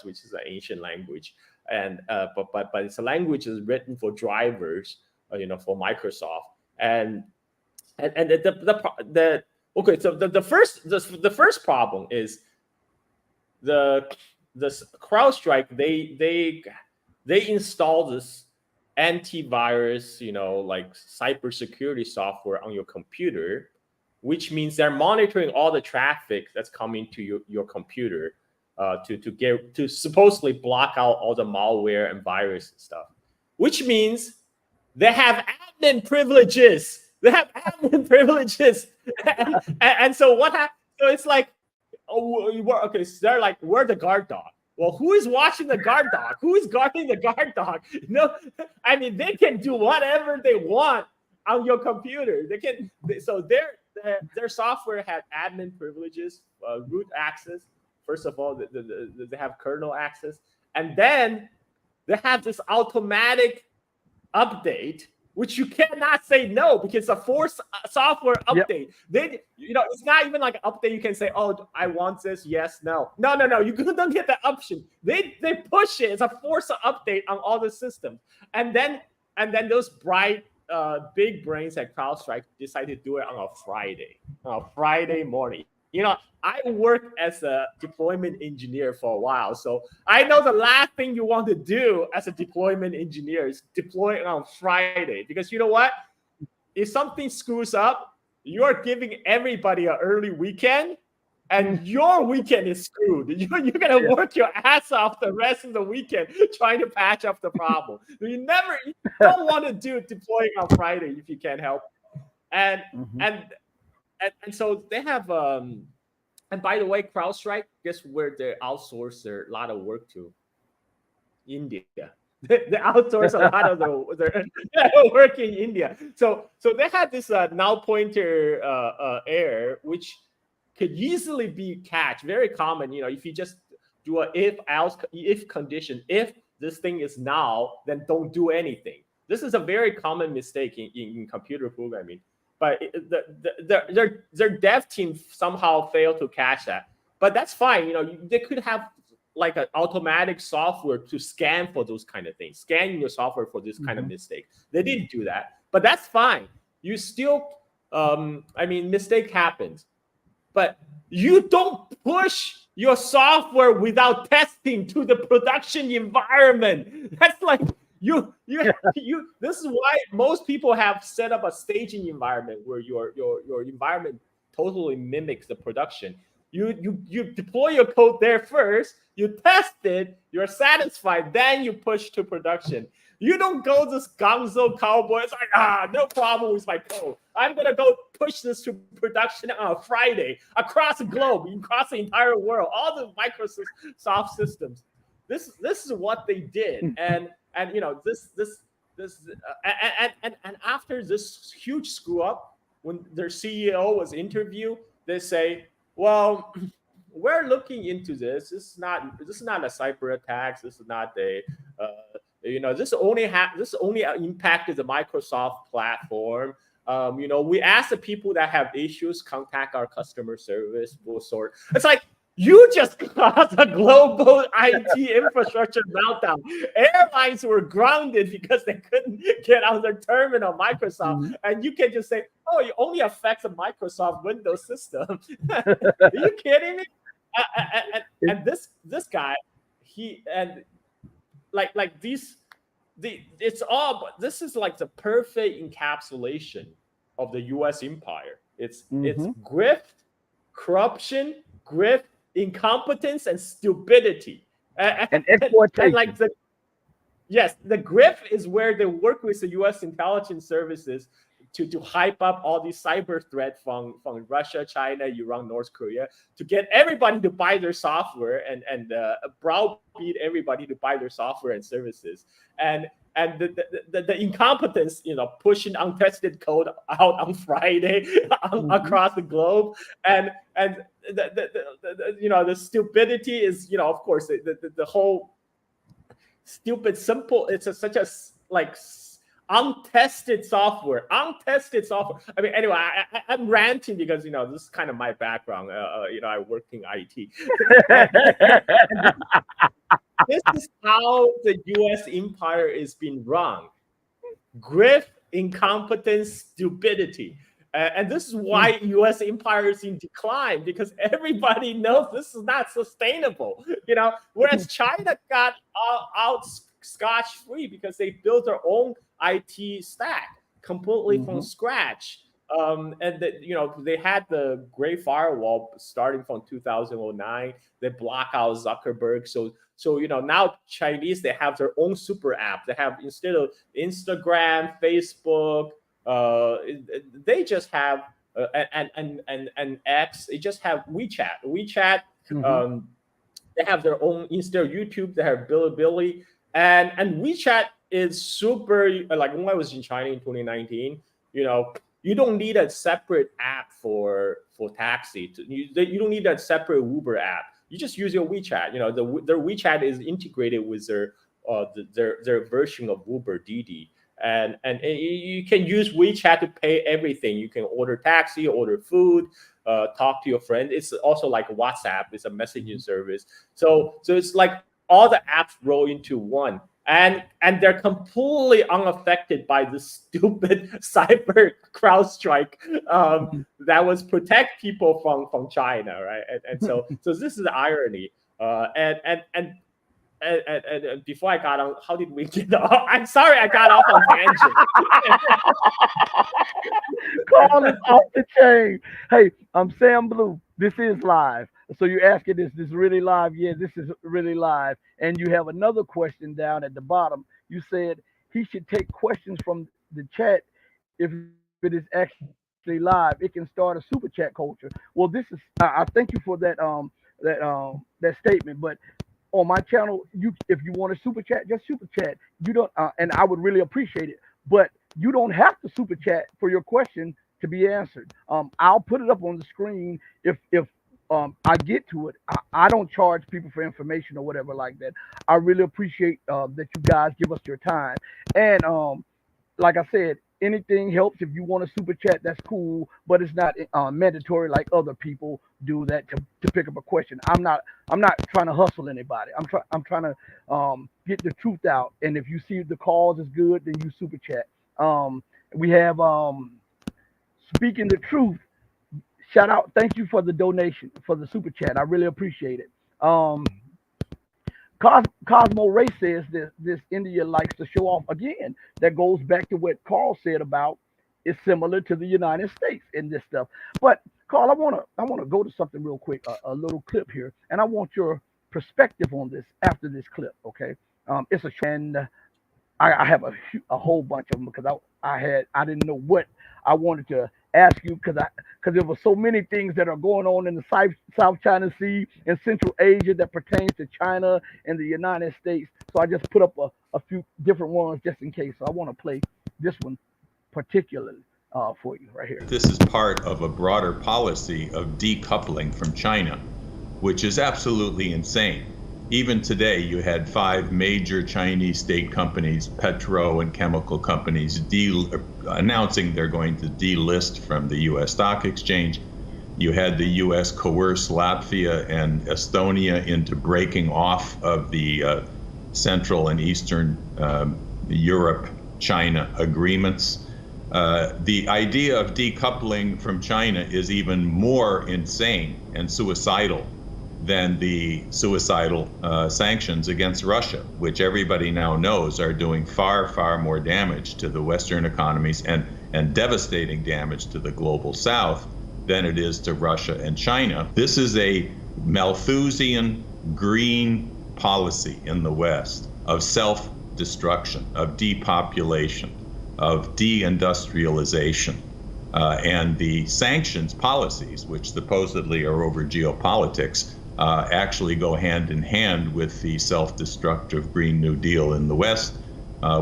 which is an ancient language, and but it's a language that's written for drivers, for Microsoft, and the okay. So the first problem is the CrowdStrike. They install this antivirus, like cybersecurity software on your computer, which means they're monitoring all the traffic that's coming to your computer to supposedly block out all the malware and virus and stuff. Which means they have admin privileges. And so what happened? So it's like, okay, so they're like, we're the guard dog. Well, who is watching the guard dog? Who is guarding the guard dog? I mean, they can do whatever they want on your computer. So their software had admin privileges, root access. First of all, they have kernel access, and then they have this automatic update, which you cannot say no, because it's a forced software update. Yep. It's not even like an update you can say, oh, I want this, yes, no. No. You don't get the option. They push it. It's a forced update on all the systems, and then those bright big brains at CrowdStrike decided to do it on a Friday morning. I worked as a deployment engineer for a while, so I know the last thing you want to do as a deployment engineer is deploy it on Friday, because you know what? If something screws up, you are giving everybody an early weekend, and your weekend is screwed. You're going to work your ass off the rest of the weekend trying to patch up the problem. You don't want to do deploying on Friday if you can't help it. And so they have, and by the way, CrowdStrike, guess where they outsource a lot of work to? India. They outsource a lot of their work in India. So they had this null pointer error, which could easily be catched. Very common, if you just do a if condition. If this thing is null, then don't do anything. This is a very common mistake in computer programming. But their dev team somehow failed to catch that. But that's fine. They could have like an automatic software to scan for those kind of things, scanning your software for this kind of mistake. They didn't do that, but that's fine. You still, mistake happens. But you don't push your software without testing to the production environment. That's like you. This is why most people have set up a staging environment where your environment totally mimics the production. You deploy your code there first. You test it. You're satisfied. Then you push to production. You don't go this gonzo cowboy. It's like, no problem with my code. I'm going to go push this to production on a Friday across the globe, across the entire world, all the Microsoft systems. This is what they did. And after this huge screw up, when their CEO was interviewed, they say, well, we're looking into this. This is not a cyber attack. This is not this only impacted the Microsoft platform. We ask the people that have issues, contact our customer service, we'll sort. It's like, you just caused a global IT infrastructure meltdown. Airlines were grounded because they couldn't get on their terminal, Microsoft. And you can just say, oh, it only affects a Microsoft Windows system. Are you kidding me? And this guy, this is like the perfect encapsulation of the U.S. empire. It's grift, corruption, incompetence, and stupidity, and exploitation. The grift is where they work with the U.S. intelligence services to hype up all these cyber threats from Russia, China, Iran, North Korea, to get everybody to buy their software and browbeat everybody to buy their software and services. And the incompetence, pushing untested code out on Friday across the globe, and the stupidity is, of course, the whole stupid simple. It's such a untested software. I mean, anyway, I'm ranting because this is kind of my background. I work in IT. This is how the U.S. empire is being run: grift, incompetence, stupidity. And this is why U.S. empire is in decline, because everybody knows this is not sustainable. Whereas China got out scotch-free because they built their own IT stack completely from scratch. And they had the Great Firewall starting from 2009. They block out Zuckerberg. So now Chinese, they have their own super app. They have, instead of Instagram, Facebook, they just have and X. They just have WeChat. They have their own, instead of YouTube, they have Bilibili, and WeChat is super. Like when I was in China in 2019, you don't need a separate app for taxi. You don't need a separate Uber app. You just use your WeChat. Their WeChat is integrated with their version of Uber, Didi, and you can use WeChat to pay everything. You can order taxi, order food, talk to your friend. It's also like WhatsApp. It's a messaging service. So it's like all the apps roll into one. And they're completely unaffected by the stupid cyber CrowdStrike that was protect people from China, right? And so this is the irony. And before I got on, how did we get off? I'm sorry, I got off on tangent. Carl is off the chain. Hey, I'm Sam Blue. This is live. So you're asking, this really live? Yeah, this is really live. And you have another question down at the bottom. You said he should take questions from the chat if it is actually live. It can start a super chat culture. Well, this is. I thank you for that statement. But on my channel, if you want to super chat, just super chat. You don't, and I would really appreciate it. But you don't have to super chat for your question to be answered. I'll put it up on the screen if I get to it. I don't charge people for information or whatever like that. I really appreciate that you guys give us your time. And like I said, anything helps. If you want to super chat, that's cool, but it's not mandatory like other people do that to pick up a question. I'm not trying to hustle anybody. I'm trying to get the truth out. And if you see the cause is good, then you super chat. We have Speaking the Truth. Shout out, thank you for the donation, for the super chat. I really appreciate it. Cosmo Ray says this India likes to show off again. That goes back to what Carl said about it's similar to the United States in this stuff. But Carl, I wanna go to something real quick, a little clip here, and I want your perspective on this after this clip. Okay, it's a and I have a whole bunch of them because I didn't know what I wanted to ask you because there were so many things that are going on in the South China Sea and Central Asia that pertains to China and the United States. So I just put up a few different ones just in case. So I want to play this one particularly for you right here. This is part of a broader policy of decoupling from China, which is absolutely insane. even today, you had 5 major Chinese state companies, petro and chemical companies, announcing they're going to delist from the U.S. stock exchange. You had the U.S. coerce Latvia and Estonia into breaking off of the Central and Eastern Europe-China agreements. The idea of decoupling from China is even more insane and suicidal than the suicidal sanctions against Russia, which everybody now knows are doing far, far more damage to the Western economies and devastating damage to the global South than it is to Russia and China. This is a Malthusian green policy in the West of self-destruction, of depopulation, of deindustrialization. And the sanctions policies, which supposedly are over geopolitics, actually go hand in hand with the self-destructive Green New Deal in the West,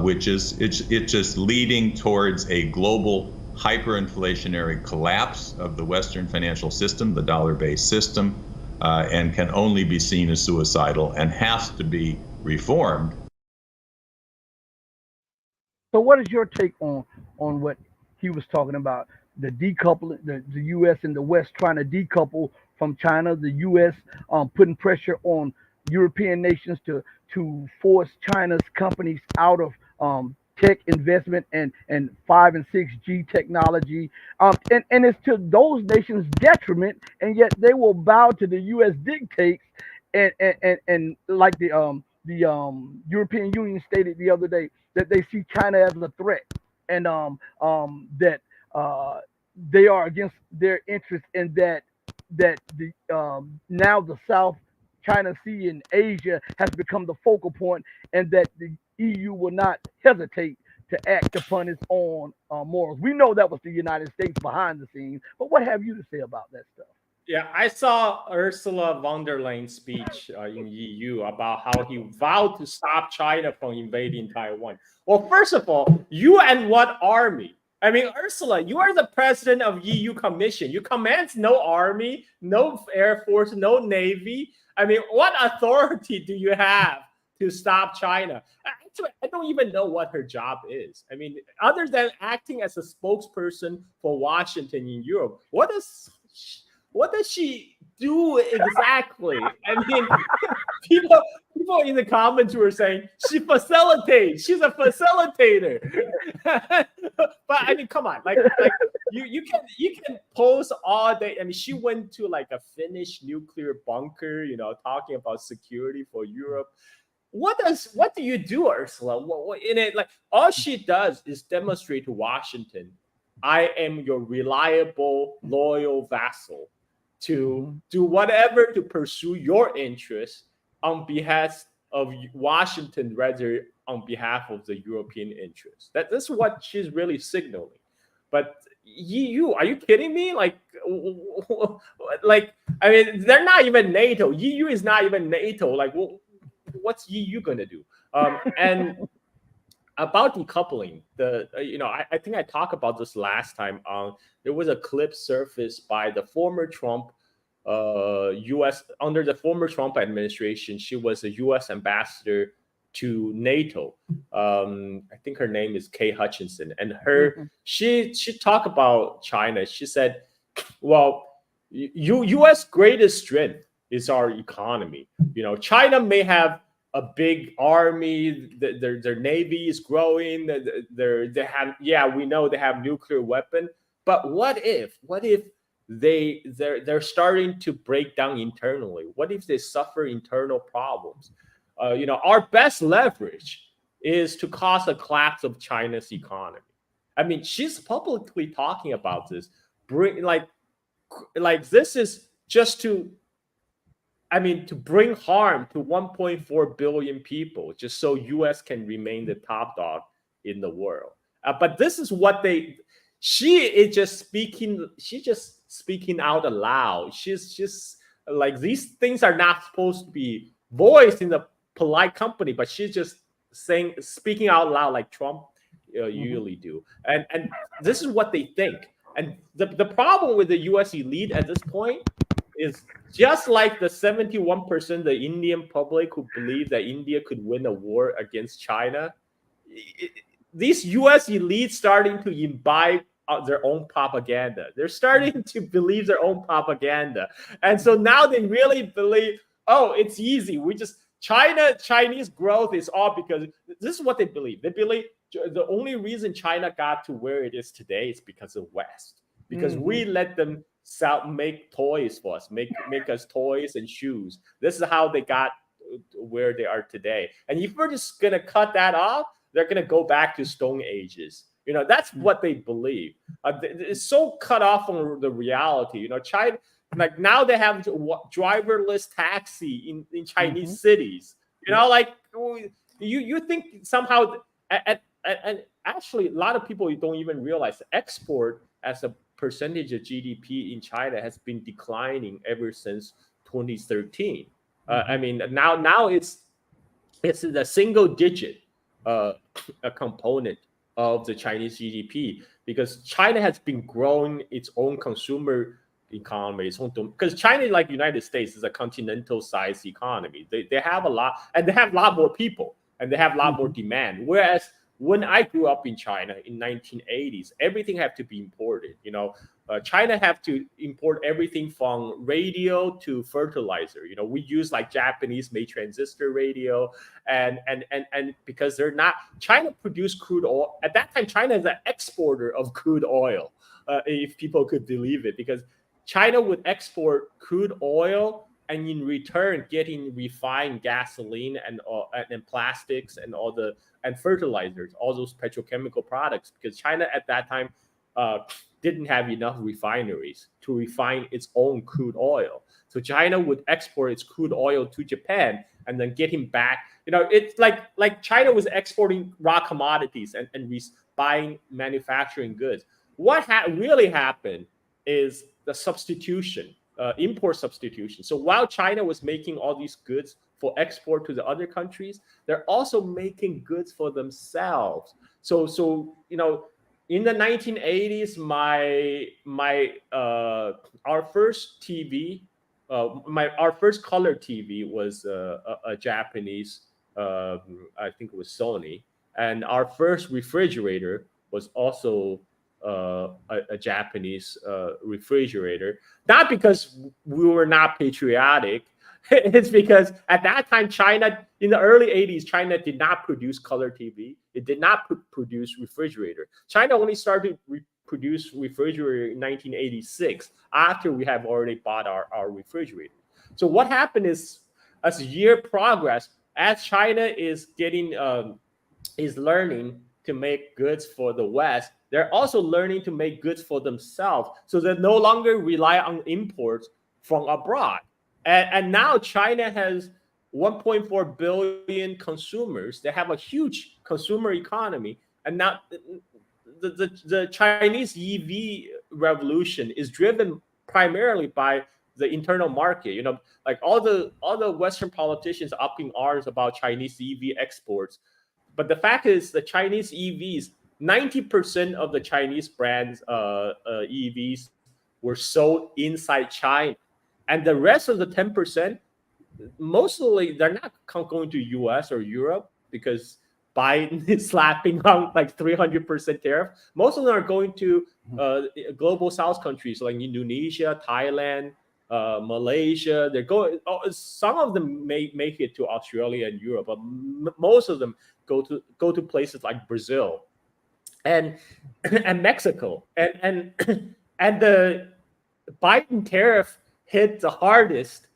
which is it's just leading towards a global hyperinflationary collapse of the Western financial system, the dollar-based system, and can only be seen as suicidal and has to be reformed. So, what is your take on what he was talking about? The decoupling, the U.S. and the West trying to decouple from China, the U.S. Putting pressure on European nations to force China's companies out of tech investment and 5 and 6G technology, and it's to those nations' detriment, and yet they will bow to the U.S. dictates, and like the European Union stated the other day that they see China as a threat, and that they are against their interests, and that the now the South China Sea in Asia has become the focal point, and that the EU will not hesitate to act upon its own morals. We know that was the United States behind the scenes, but what have you to say about that stuff? Yeah, I saw Ursula von der Leyen's speech in EU about how he vowed to stop China from invading Taiwan. Well, first of all, you and what army? I mean, Ursula, you are the president of EU Commission. You command no army, no air force, no navy. I mean, what authority do you have to stop China? Actually, I don't even know what her job is. I mean, other than acting as a spokesperson for Washington in Europe, what does she do exactly? I mean, people in the comments were saying she facilitates. She's a facilitator. But I mean, come on, like you can post all day. I mean, she went to like a Finnish nuclear bunker, talking about security for Europe. What do you do, Ursula? In it, like all she does is demonstrate to Washington, I am your reliable, loyal vassal to do whatever to pursue your interests on behalf of Washington, rather on behalf of the European interests. That's what she's really signaling. But EU, are you kidding me? Like, I mean, they're not even NATO. EU is not even NATO. Like, what's EU gonna do? And about decoupling, I think I talked about this last time. There was a clip surfaced by the former Trump U.S. under the former Trump administration. She was a U.S. ambassador to NATO. I think her name is Kay Hutchinson, and she talked about China. She said, "Well, U.S. greatest strength is our economy. China may have a big army, their navy is growing, we know they have nuclear weapon, but what if they're starting to break down internally? What if they suffer internal problems? Our best leverage is to cause a collapse of China's economy." I mean, she's publicly talking about this. This is just to bring harm to 1.4 billion people, just so U.S. can remain the top dog in the world. But this is what she's just speaking out aloud. She's just like, these things are not supposed to be voiced in a polite company, but she's just speaking out loud like Trump usually do. And this is what they think. And the problem with the U.S. elite at this point is just like the 71% of the Indian public who believe that India could win a war against China. These U.S. elites starting to imbibe their own propaganda. They're starting to believe their own propaganda. And so now they really believe, oh, it's easy. Chinese growth is all because this is what they believe. They believe the only reason China got to where it is today is because of West. Because we let them make toys for us, make us toys and shoes. This is how they got where they are today. And if we're just going to cut that off, they're going to go back to Stone Ages. That's what they believe. It's so cut off from the reality. China, like now they have driverless taxi in Chinese cities. You think somehow, and actually a lot of people don't even realize export as a percentage of GDP in China has been declining ever since 2013. I mean, now it's a single digit a component of the Chinese GDP, because China has been growing its own consumer economy, because China, like United States, is a continental size economy. They have a lot, and they have a lot more people, and they have a lot more demand. Whereas when I grew up in China in 1980s, everything had to be imported. China have to import everything from radio to fertilizer. We use like Japanese made transistor radio, and because China produced crude oil at that time. China is an exporter of crude oil, if people could believe it, because China would export crude oil, and in return getting refined gasoline and plastics and and fertilizers, all those petrochemical products, because China at that time didn't have enough refineries to refine its own crude oil. So China would export its crude oil to Japan and then get him back. It's like China was exporting raw commodities and buying manufacturing goods. What really happened is the substitution, import substitution. So while China was making all these goods for export to the other countries, they're also making goods for themselves. So in the 1980s, our first TV, our first color TV was a Japanese, I think it was Sony, and our first refrigerator was also a Japanese refrigerator. Not because we were not patriotic. It's because at that time, China, in the early 80s, China did not produce color TV. It did not produce refrigerator. China only started to produce refrigerator in 1986, after we have already bought our refrigerator. So what happened is, as year progressed, as China is learning to make goods for the West, they're also learning to make goods for themselves. So they no longer rely on imports from abroad. And now China has 1.4 billion consumers. They have a huge consumer economy. And now the Chinese EV revolution is driven primarily by the internal market. Like all the Western politicians upping arms about Chinese EV exports. But the fact is, the Chinese EVs, 90% of the Chinese brands EVs were sold inside China. And the rest of the 10%, mostly they're not going to US or Europe, because Biden is slapping on like 300% tariff. Most of them are going to global South countries like Indonesia, Thailand, Malaysia. They're going. Some of them may make it to Australia and Europe, but most of them go to places like Brazil and Mexico. And the Biden tariff hit the hardest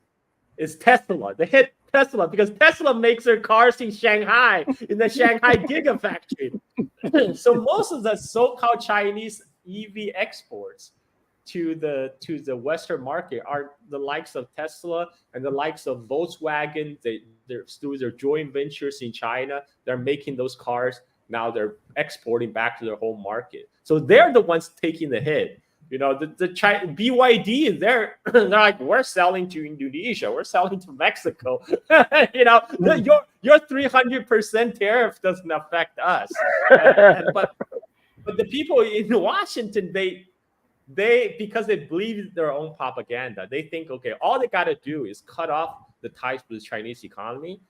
is Tesla. They hit Tesla because Tesla makes their cars in Shanghai, in the Shanghai Gigafactory. So most of the so-called Chinese EV exports to the Western market are the likes of Tesla and the likes of Volkswagen. They're through their joint ventures in China. They're making those cars. Now they're exporting back to their home market. So they're the ones taking the hit. The BYD, they're like, we're selling to Indonesia, we're selling to Mexico. Your 300% tariff doesn't affect us. But the people in Washington, because they believe their own propaganda, they think, okay, all they got to do is cut off the ties with the Chinese economy.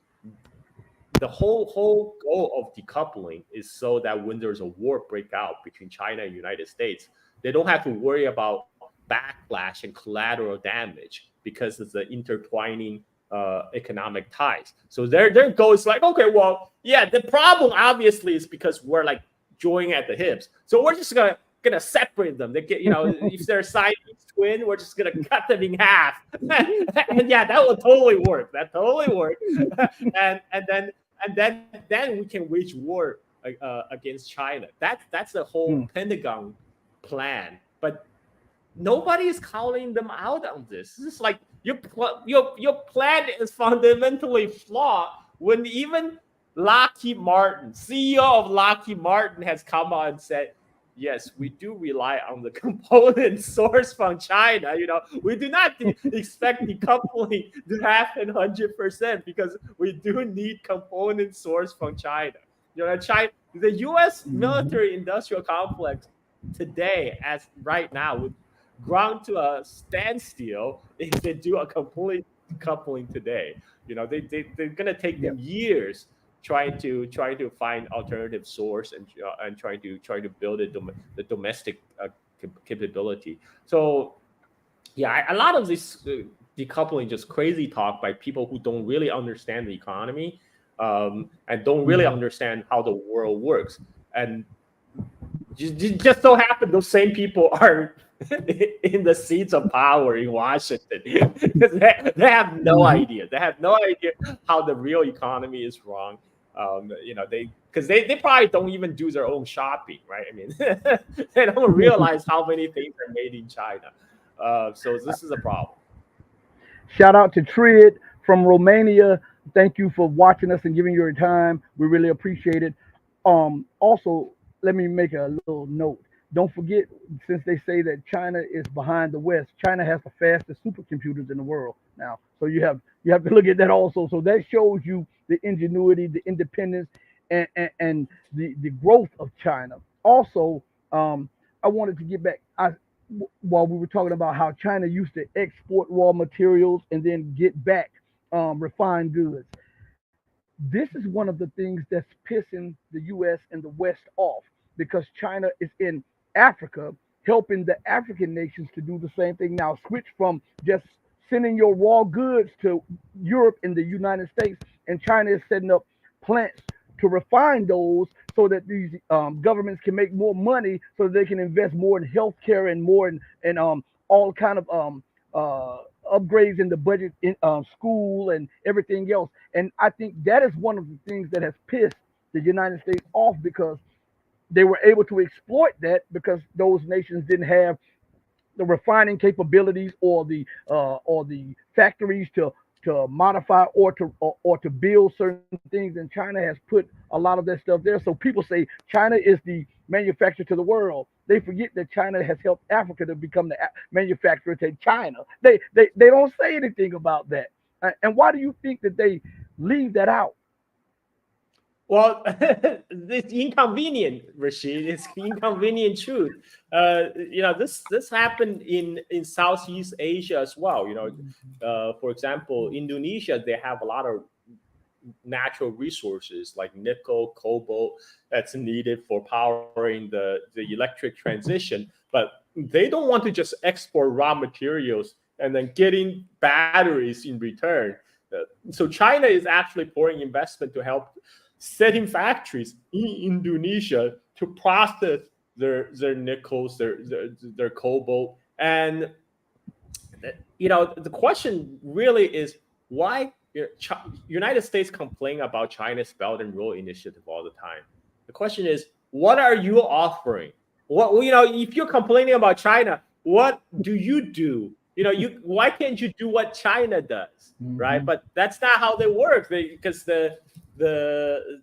The whole goal of decoupling is so that when there's a war break out between China and United States, they don't have to worry about backlash and collateral damage because it's the intertwining economic ties. So their goal is like, okay, well, yeah, the problem obviously is because we're like joining at the hips. So we're just gonna separate them. They get, if they're a Siamese twin, we're just gonna cut them in half. And yeah, that will totally work. That totally work. and then we can wage war against China. That's the whole Pentagon plan. But nobody is calling them out on this. This is like your plan is fundamentally flawed. When even Lockheed Martin, CEO of Lockheed Martin, has come out and said, yes, we do rely on the component source from China. We do not expect decoupling to happen 100% because we do need component source from China. The U.S. military-industrial complex today, as right now, would ground to a standstill if they do a complete decoupling today. They're gonna take them years trying to find alternative source and trying to build the domestic capability. So yeah, a lot of this decoupling just crazy talk by people who don't really understand the economy and don't really understand how the world works. And just so happen those same people are in the seats of power in Washington. They have no idea. They have no idea how the real economy is wrong. Because they probably don't even do their own shopping, right? I mean, they don't realize how many things are made in China. So this is a problem. Shout out to Trid from Romania. Thank you for watching us and giving your time. We really appreciate it. Also, let me make a little note. Don't forget, since they say that China is behind the West, China has the fastest supercomputers in the world now. So you have to look at that also. So that shows you the ingenuity, the independence, and the growth of China. Also, I wanted to get back. While we were talking about how China used to export raw materials and then get back refined goods. This is one of the things that's pissing the U.S. and the West off because China is in Africa helping the African nations to do the same thing now. Switch from just sending your raw goods to Europe and the United States, and China is setting up plants to refine those so that these governments can make more money so that they can invest more in healthcare and more in all kind of upgrades in the budget in school and everything else. And I think that is one of the things that has pissed the United States off because they were able to exploit that because those nations didn't have the refining capabilities or the factories to modify or to build certain things, and China has put a lot of that stuff there. So people say China is the manufacturer to the world. They forget that China has helped Africa to become the manufacturer to China. They don't say anything about that. And why do you think that they leave that out? Well, it's inconvenient, Rashid. It's inconvenient truth. This happened in Southeast Asia as well. For example, Indonesia, they have a lot of natural resources like nickel, cobalt that's needed for powering the electric transition. But they don't want to just export raw materials and then getting batteries in return. So China is actually pouring investment to help setting factories in Indonesia to process their nickels, their cobalt. And the question really is why United States complain about China's Belt and Road Initiative all the time. The question is, what are you offering? If you're complaining about China, what do you do? Why can't you do what China does, right? But that's not how they work. Because the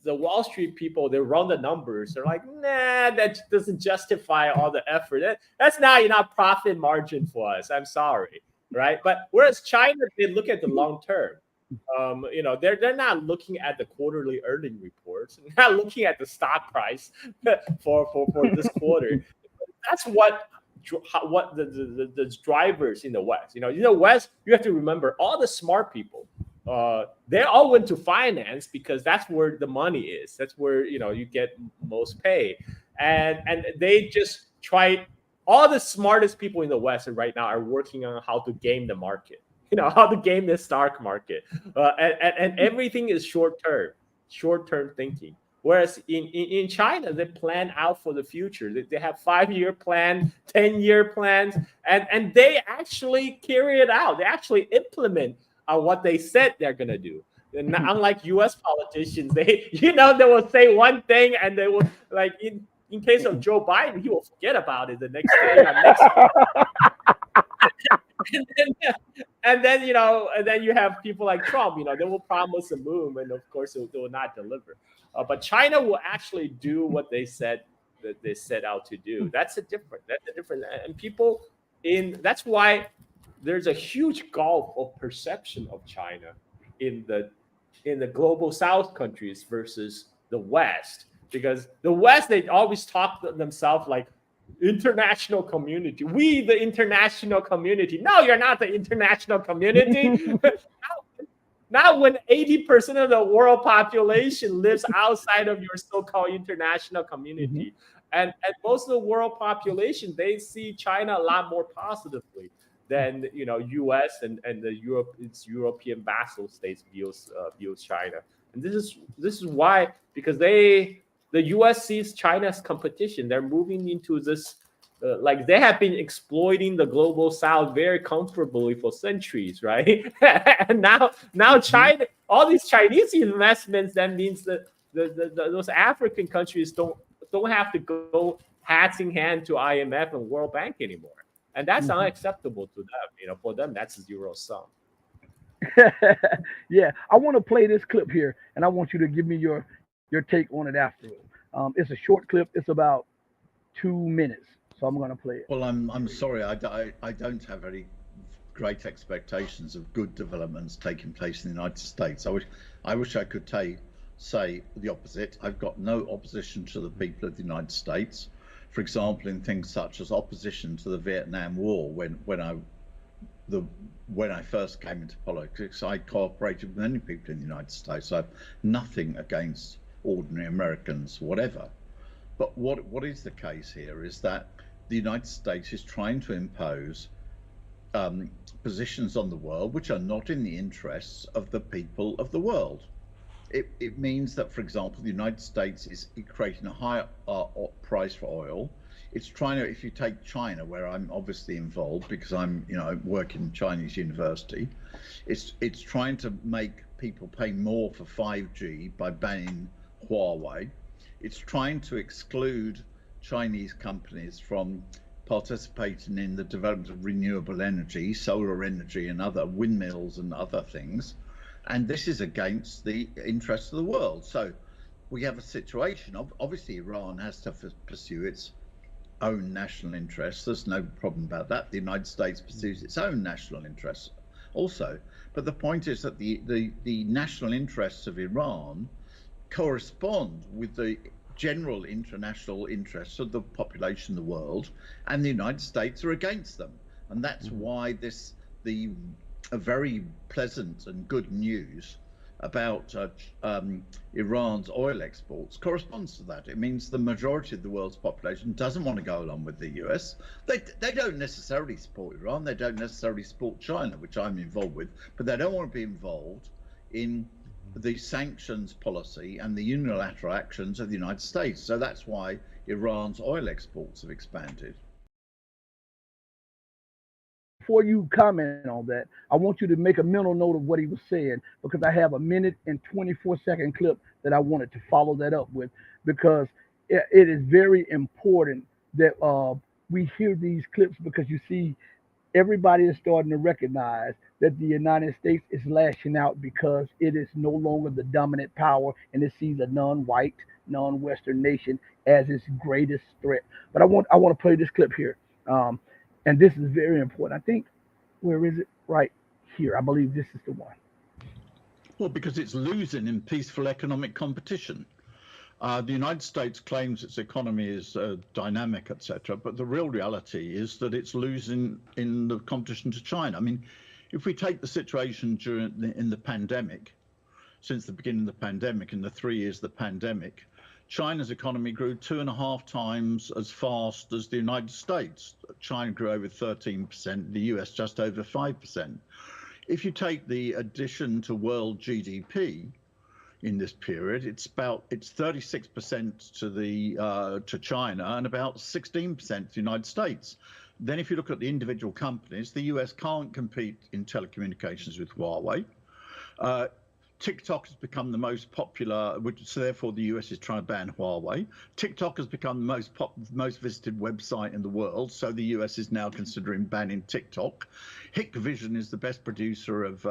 Wall Street people, they run the numbers. They're like, nah, that doesn't justify all the effort. That's not enough profit margin for us. I'm sorry, right? But whereas China, they look at the long term. They're not looking at the quarterly earning reports. They're not looking at the stock price for this quarter. That's what what the drivers in the West. In the West, you have to remember all the smart people. They all went to finance because that's where the money is. That's where you get most pay, and they just try. All the smartest people in the West right now are working on how to game the market. How to game the stock market, and everything is short term thinking. Whereas in China, they plan out for the future. They have 5-year plan, 10-year plans, and they actually carry it out. They actually implement what they said they're gonna do. And unlike U.S. politicians, they will say one thing and they will, like in case of Joe Biden, he will forget about it the next day or next and then you have people like Trump. They will promise the moon, and of course they will not deliver. But China will actually do what they said that they set out to do. That's a different. And that's why there's a huge gulf of perception of China in the global South countries versus the West, because the West, they always talk to themselves like international community. We, the international community. No, you're not the international community. Now, when 80% of the world population lives outside of your so-called international community, and most of the world population, they see China a lot more positively than U.S. and the European vassal states views China. And this is why, because the U.S. sees China as competition. They're moving into this, they have been exploiting the global South very comfortably for centuries, right? And now China, all these Chinese investments, that means that those African countries don't have to go hats in hand to IMF and World Bank anymore, and that's unacceptable to them. For them, that's a zero sum. Yeah, I want to play this clip here, and I want you to give me your take on it afterwards. It's a short clip. It's about 2 minutes, so I'm going to play it. Well, I'm sorry, I don't have any great expectations of good developments taking place in the United States. I wish I could say the opposite. I've got no opposition to the people of the United States. For example, in things such as opposition to the Vietnam War, when I first came into politics, I cooperated with many people in the United States. I have nothing against ordinary Americans, whatever. But what is the case here is that the United States is trying to impose positions on the world which are not in the interests of the people of the world. It means that, for example, the United States is creating a higher price for oil. It's trying to, if you take China, where I'm obviously involved because I'm working in Chinese university, it's trying to make people pay more for 5G by banning Huawei. It's trying to exclude Chinese companies from participating in the development of renewable energy, solar energy and other windmills and other things. And this is against the interests of the world. So we have a situation, obviously Iran has to pursue its own national interests. There's no problem about that. The United States pursues its own national interests also. But the point is that the national interests of Iran correspond with the general international interests of the population of the world, and the United States are against them. And that's why a very pleasant and good news about Iran's oil exports corresponds to that. It means the majority of the world's population doesn't want to go along with the US. They don't necessarily support Iran, they don't necessarily support China, which I'm involved with, but they don't want to be involved in the sanctions policy and the unilateral actions of the United States. So that's why Iran's oil exports have expanded. Before you comment on that, I want you to make a mental note of what he was saying, because I have a 1 and 24-second clip that I wanted to follow that up with, because it is very important that we hear these clips, because you see, everybody is starting to recognize that the United States is lashing out because it is no longer the dominant power, and it sees a non-white, non-Western nation as its greatest threat. But I want to play this clip here. And this is very important. I think, where is it? Right here. I believe this is the one. Well, because it's losing in peaceful economic competition. The United States claims its economy is dynamic, etc., but the real reality is that it's losing in the competition to China. I mean, if we take the situation in the pandemic, since the beginning of the pandemic, in the 3 years of the pandemic, China's economy grew 2.5 times as fast as the United States. China grew over 13%, the US just over 5%. If you take the addition to world GDP in this period, it's 36% to China and about 16% to the United States. Then if you look at the individual companies, the US can't compete in telecommunications with Huawei. TikTok has become the most popular, so therefore the US is trying to ban Huawei. TikTok has become the most visited website in the world, so the US is now considering banning TikTok. Hikvision is the best producer of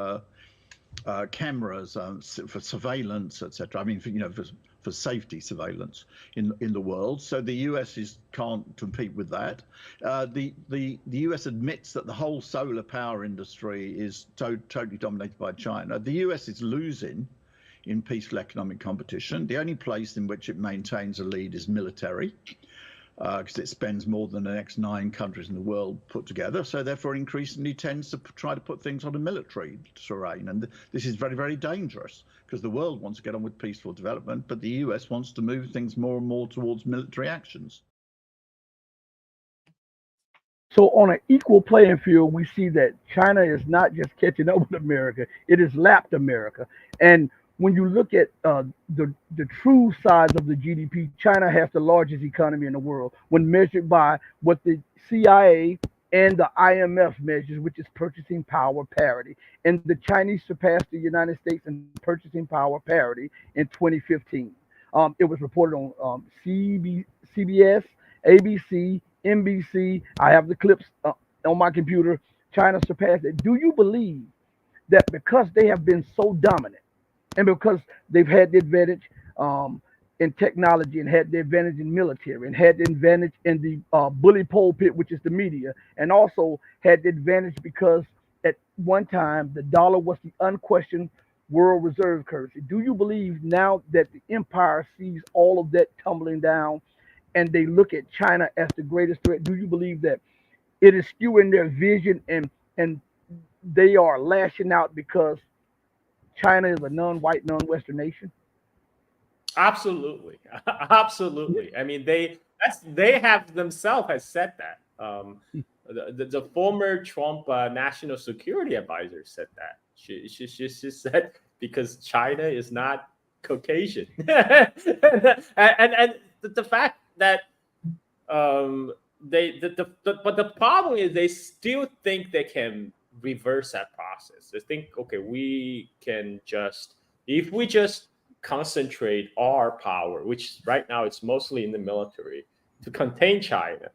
cameras for surveillance, etc. I mean, for safety surveillance in the world. So the US can't compete with that. The US admits that the whole solar power industry is totally dominated by China. The US is losing in peaceful economic competition. The only place in which it maintains a lead is military, because it spends more than the next 9 countries in the world put together. So therefore increasingly tends to try to put things on a military terrain. And this is very, very dangerous, because the world wants to get on with peaceful development, but the US wants to move things more and more towards military actions. So on an equal playing field, we see that China is not just catching up with America, it has lapped America. And when you look at the true size of the GDP, China has the largest economy in the world when measured by what the CIA and the IMF measures, which is purchasing power parity. And the Chinese surpassed the United States in purchasing power parity in 2015. It was reported on CBS, ABC, NBC. I have the clips on my computer. China surpassed it. Do you believe that because they have been so dominant, and because they've had the advantage in technology, and had the advantage in military, and had the advantage in the bully pulpit, which is the media, and also had the advantage because at one time the dollar was the unquestioned world reserve currency? Do you believe now that the empire sees all of that tumbling down and they look at China as the greatest threat? Do you believe that it is skewing their vision, and they are lashing out because China is a non-white, non-Western nation? Absolutely, absolutely. I mean, they have themselves has said that. The former Trump national security advisor said that. She said because China is not Caucasian, and the fact that but the problem is they still think they can reverse that process. They think, okay, we can if we just concentrate our power, which right now it's mostly in the military, to contain China,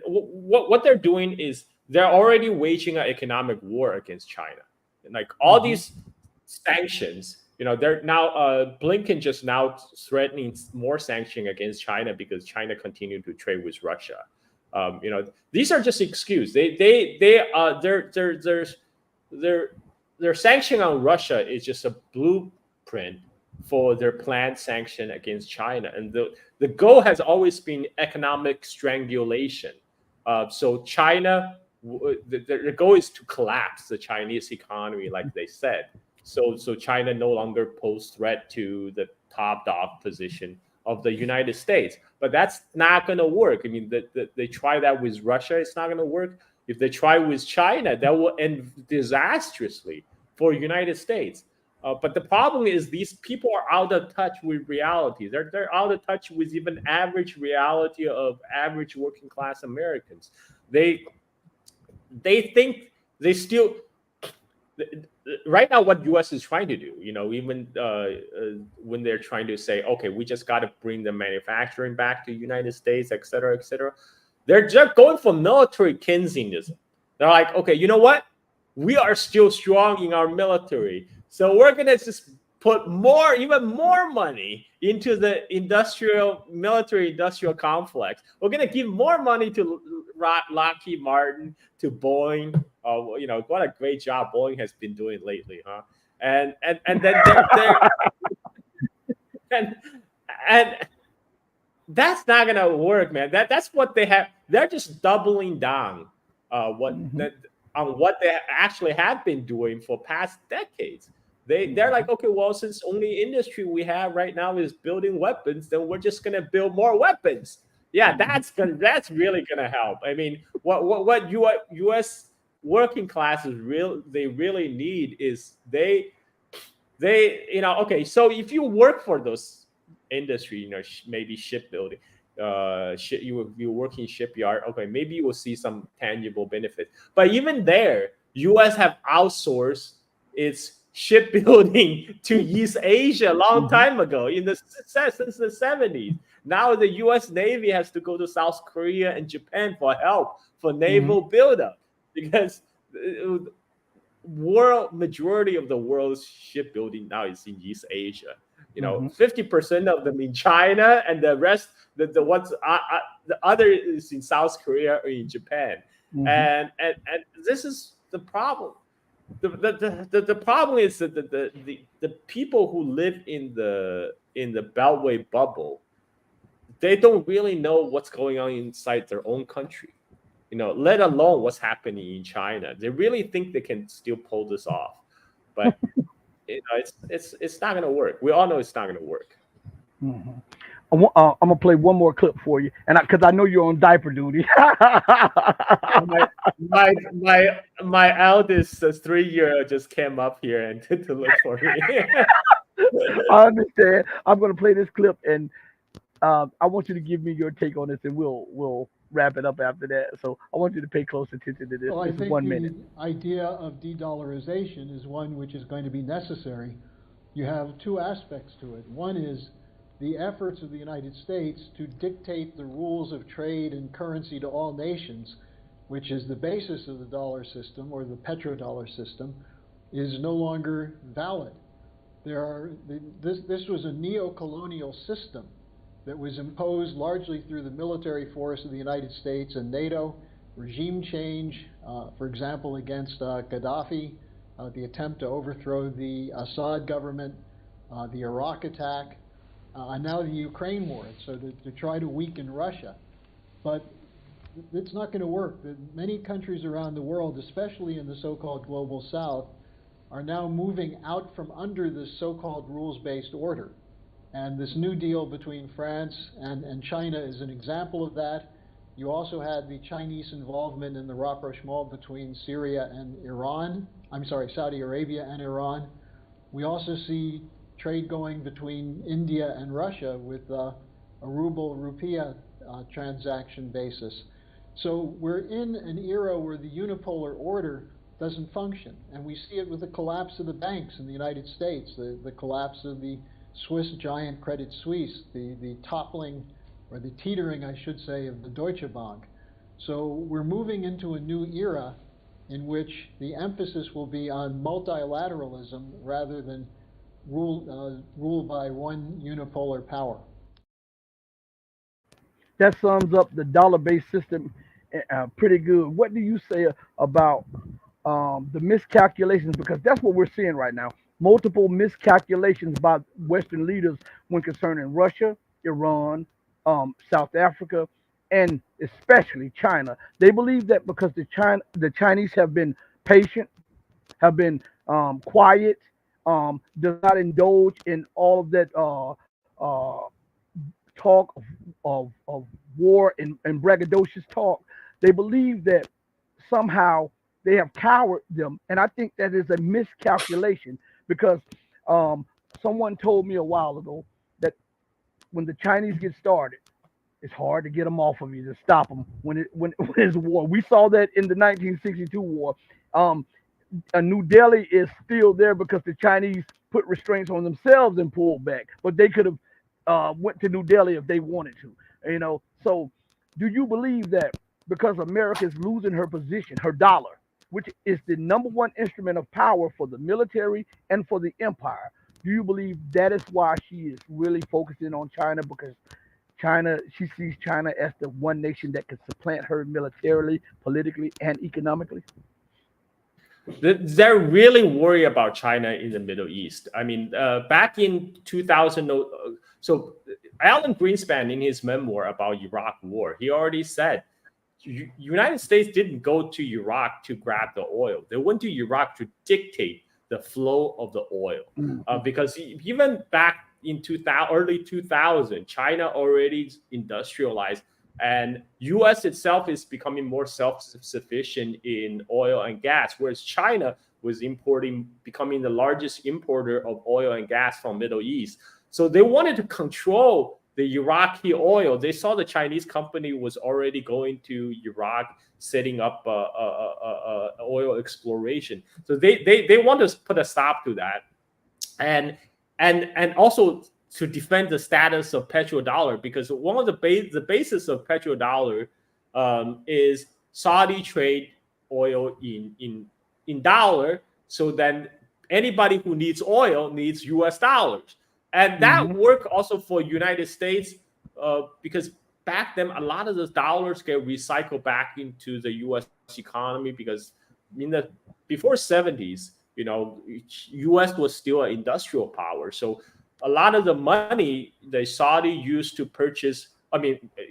what they're doing is they're already waging an economic war against China, and like all these sanctions. They're now Blinken just now threatening more sanction against China because China continued to trade with Russia. These are just excuses. Their sanction on Russia is just a blueprint for their planned sanction against China, and the goal has always been economic strangulation. So China, the goal is to collapse the Chinese economy, like they said. So China no longer poses threat to the top dog position of the United States. But that's not going to work. I mean, they try that with Russia, it's not going to work. If they try with China, that will end disastrously for the United States. But the problem is these people are out of touch with reality. They're out of touch with even average reality of average working class Americans. They think they still... Right now, what U.S. is trying to do, even when they're trying to say, okay, we just got to bring the manufacturing back to the United States, et cetera, they're just going for military Keynesianism. They're like, okay, you know what? We are still strong in our military, so we're going to just put even more money into the military industrial complex. We're going to give more money to Lockheed Martin, to Boeing. What a great job Boeing has been doing lately, huh? And then they're and that's not gonna work, man. That's what they have. They're just doubling down on what they actually have been doing for past decades. They're like, okay, well, since only industry we have right now is building weapons, then we're just gonna build more weapons. Yeah, that's really gonna help. I mean, what U.S. working classes really need is okay, so if you work for those industry, maybe shipbuilding, you work in shipyard, okay, maybe you will see some tangible benefit. But even there, US have outsourced its shipbuilding to East Asia a long time ago, since the 70s. Now the US Navy has to go to South Korea and Japan for help for naval buildup, because majority of the world's shipbuilding now is in East Asia. 50% of them in China, and the rest, the other is in South Korea or in Japan. And this is the problem. The problem is that the people who live in the Beltway bubble, they don't really know what's going on inside their own country. Let alone what's happening in China. They really think they can still pull this off, but it's not going to work. We all know it's not going to work. I'm gonna play one more clip for you, and because I know you're on diaper duty. my eldest 3-year-old just came up here and to look for me. I understand. I'm gonna play this clip, and I want you to give me your take on this, and we'll wrap it up after that. So I want you to pay close attention to this. Well, I this think is 1 the minute. idea of de-dollarization is one which is going to be necessary. You have two aspects to it. One is the efforts of the United States to dictate the rules of trade and currency to all nations, which is the basis of the dollar system or the petrodollar system, is no longer valid. This was a neo-colonial system that was imposed largely through the military force of the United States and NATO, regime change, for example, against Gaddafi, the attempt to overthrow the Assad government, the Iraq attack, and now the Ukraine war, so to try to weaken Russia. But it's not going to work. Many countries around the world, especially in the so-called global south, are now moving out from under this so-called rules-based order. And this new deal between France and China is an example of that. You also had the Chinese involvement in the rapprochement between Syria and Iran. Saudi Arabia and Iran. We also see trade going between India and Russia with a ruble-rupiah transaction basis. So we're in an era where the unipolar order doesn't function. And we see it with the collapse of the banks in the United States, the collapse of the Swiss giant Credit Suisse, the toppling, or the teetering, I should say, of the Deutsche Bank. So we're moving into a new era in which the emphasis will be on multilateralism rather than rule by one unipolar power. That sums up the dollar-based system pretty good. What do you say about the miscalculations? Because that's what we're seeing right now. Multiple miscalculations by Western leaders when concerning Russia, Iran, South Africa, and especially China. They believe that because the Chinese have been patient, have been quiet, does not indulge in all of that talk of war and braggadocious talk. They believe that somehow they have cowered them, and I think that is a miscalculation because someone told me a while ago that when the Chinese get started, it's hard to get them off of you, to stop them when it's war. We saw that in the 1962 war. New Delhi is still there because the Chinese put restraints on themselves and pulled back, but they could have went to New Delhi if they wanted to. So do you believe that because America is losing her position, her dollar, which is the number one instrument of power for the military and for the empire, do you believe that is why she is really focusing on China? Because she sees China as the one nation that can supplant her militarily, politically, and economically? They're really worried about China in the Middle East. I mean, back in 2000, so Alan Greenspan in his memoir about Iraq War, he already said United States didn't go to Iraq to grab the oil. They went to Iraq to dictate the flow of the oil, because even back in early 2000, China already industrialized, and U.S. itself is becoming more self-sufficient in oil and gas, whereas China was becoming the largest importer of oil and gas from Middle East. So they wanted to control the Iraqi oil. They saw the Chinese company was already going to Iraq, setting up oil exploration. So they want to put a stop to that, and also to defend the status of petrodollar, because one of the basis of petrodollar is Saudi trade oil in dollar. So then anybody who needs oil needs U.S. dollars. And that worked also for United States, because back then a lot of those dollars get recycled back into the U.S. economy, because before 70s, U.S. was still an industrial power. So a lot of the money the Saudi used to purchase,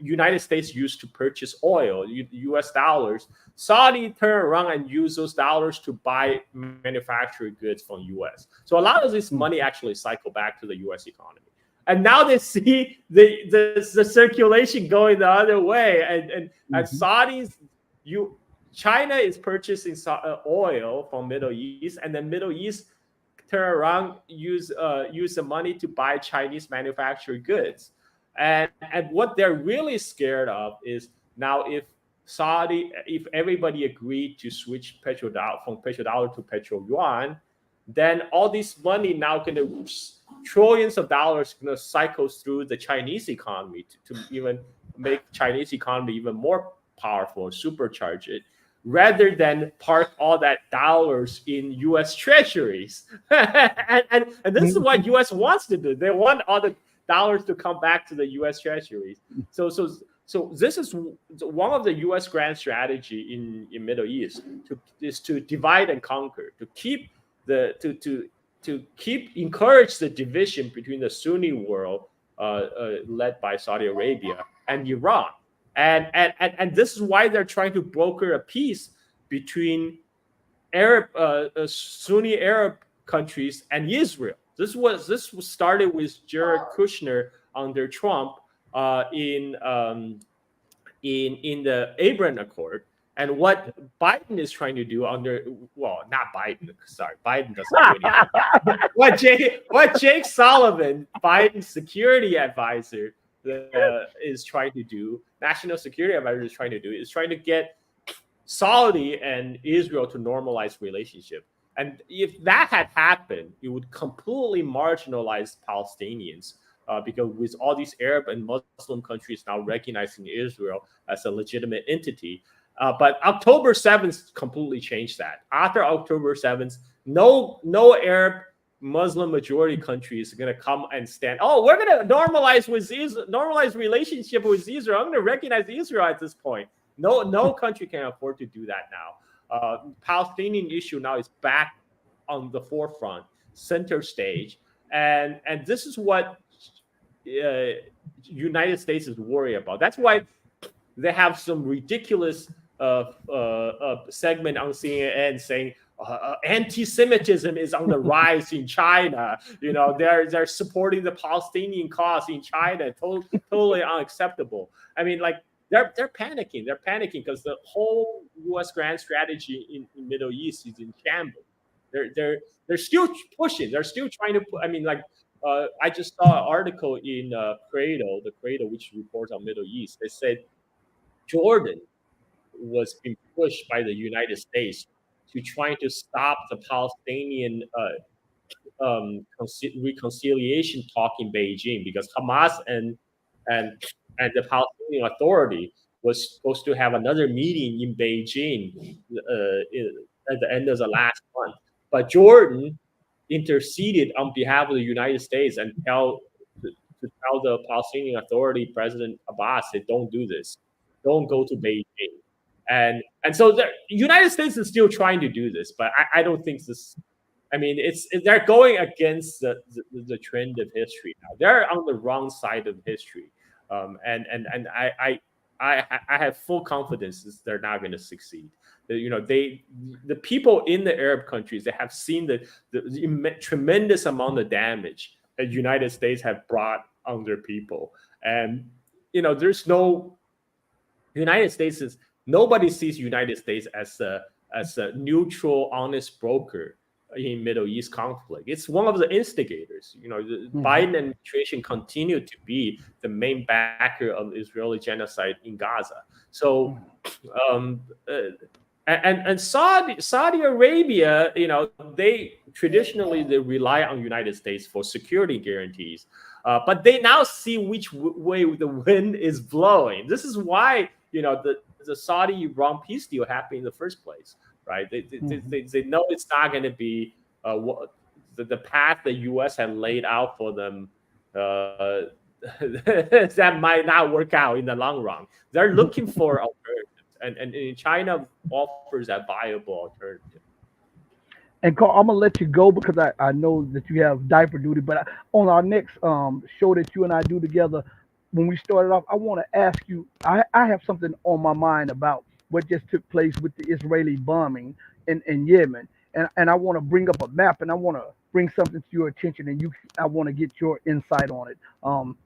United States used to purchase oil, U.S. dollars. Saudi turned around and used those dollars to buy manufactured goods from U.S. So a lot of this money actually cycled back to the U.S. economy. And now they see the circulation going the other way. And Saudis, China is purchasing oil from Middle East, and then Middle East turn around, use the money to buy Chinese manufactured goods. And what they're really scared of is now if everybody agreed to switch from petrodollar to petro yuan, then all this money now trillions of dollars going to cycle through the Chinese economy to even make Chinese economy even more powerful, supercharge it, rather than park all that dollars in U.S. treasuries. and this is what U.S. wants to do. They want all the dollars to come back to the U.S. treasuries. So this is one of the U.S. grand strategy in Middle East is to divide and conquer, to encourage the division between the Sunni world led by Saudi Arabia and Iran. And this is why they're trying to broker a peace between Sunni Arab countries and Israel. This was started with Jared Kushner under Trump in the Abraham Accord, and what Biden is trying to do not Biden. Sorry, Biden doesn't do anything. What Jake Sullivan, Biden's security advisor, is trying to do, national security advisor is trying to get Saudi and Israel to normalize relationship. And if that had happened, it would completely marginalize Palestinians, because with all these Arab and Muslim countries now recognizing Israel as a legitimate entity. But October 7th completely changed that. After October 7th, no Arab Muslim majority countries are going to come and stand. Oh, we're going to normalize relationship with Israel. I'm going to recognize Israel at this point. No country can afford to do that now. Palestinian issue now is back on the forefront, center stage, and this is what United States is worried about. That's why they have some ridiculous segment on CNN saying anti-Semitism is on the rise in China. They're supporting the Palestinian cause in China. Totally unacceptable. They're panicking. They're panicking because the whole U.S. grand strategy in Middle East is in shambles. They're still pushing. They're still trying to put. I just saw an article in Cradle, which reports on Middle East. They said Jordan was being pushed by the United States to trying to stop the Palestinian reconciliation talk in Beijing, because Hamas and the Palestinian Authority was supposed to have another meeting in Beijing at the end of the last month. But Jordan interceded on behalf of the United States and tell the Palestinian Authority President Abbas, say, don't do this. Don't go to Beijing. And so the United States is still trying to do this, but I don't think this. I mean, they're going against the trend of history now. They're on the wrong side of history, and I have full confidence that they're not going to succeed. The people in the Arab countries, they have seen the tremendous amount of damage that the United States have brought on their people, and there's no United States is nobody sees United States as a neutral, honest broker in Middle East conflict. It's one of the instigators. The Biden administration continued to be the main backer of Israeli genocide in Gaza. So, and Saudi Arabia, they traditionally rely on United States for security guarantees, but they now see which way the wind is blowing. This is why the Saudi-Iran peace deal happened in the first place. Right? They know it's not going to be the path the U.S. had laid out for them. That might not work out in the long run. They're looking for alternatives, and China offers that viable alternative. And Carl, I'm gonna let you go because I know that you have diaper duty. But on our next show that you and I do together, when we started off, I want to ask you. I have something on my mind about what just took place with the Israeli bombing in Yemen. And I want to bring up a map, and I want to bring something to your attention, and I want to get your insight on it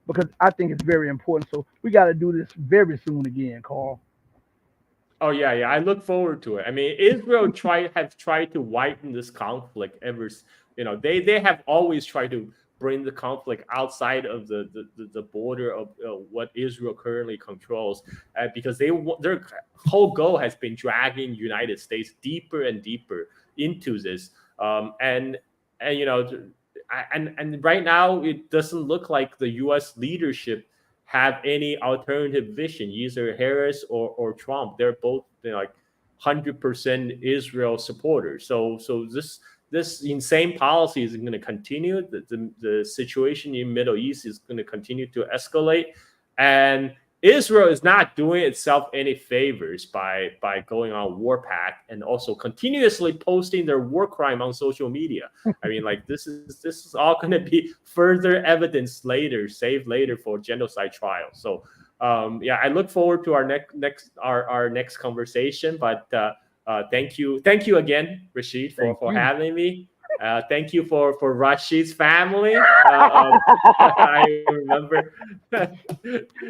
because I think it's very important. So we got to do this very soon again, Carl. Oh yeah. I look forward to it. I mean, Israel have tried to widen this conflict ever. They have always tried to bring the conflict outside of the border of what Israel currently controls, because their whole goal has been dragging the United States deeper and deeper into this, and right now it doesn't look like the U.S. leadership have any alternative vision, either Harris or Trump. They're both 100% Israel supporters. So this insane policy is going to continue. The situation in Middle East is going to continue to escalate, and Israel is not doing itself any favors by going on war path and also continuously posting their war crime on social media. I mean, this is all going to be further evidence saved later for genocide trial. So I look forward to our next conversation. But thank you again, Rashid, for having me. Thank you for Rashid's family. I remember.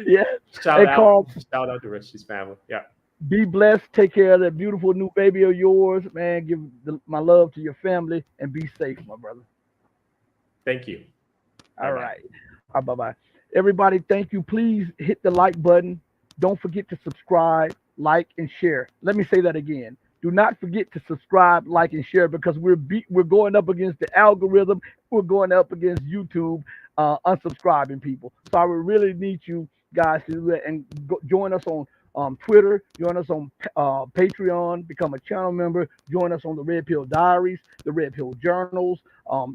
Yeah. Shout out to Rashid's family. Yeah. Be blessed. Take care of that beautiful new baby of yours, man. Give my love to your family and be safe, my brother. Thank you. All right. Bye-bye. Everybody, thank you. Please hit the like button. Don't forget to subscribe, like, and share. Let me say that again. Do not forget to subscribe, like, and share because we're going up against the algorithm. We're going up against YouTube unsubscribing people. So I would really need you guys to do that and join us on Twitter, join us on Patreon, become a channel member, join us on the Red Pill Diaries, the Red Pill Journals,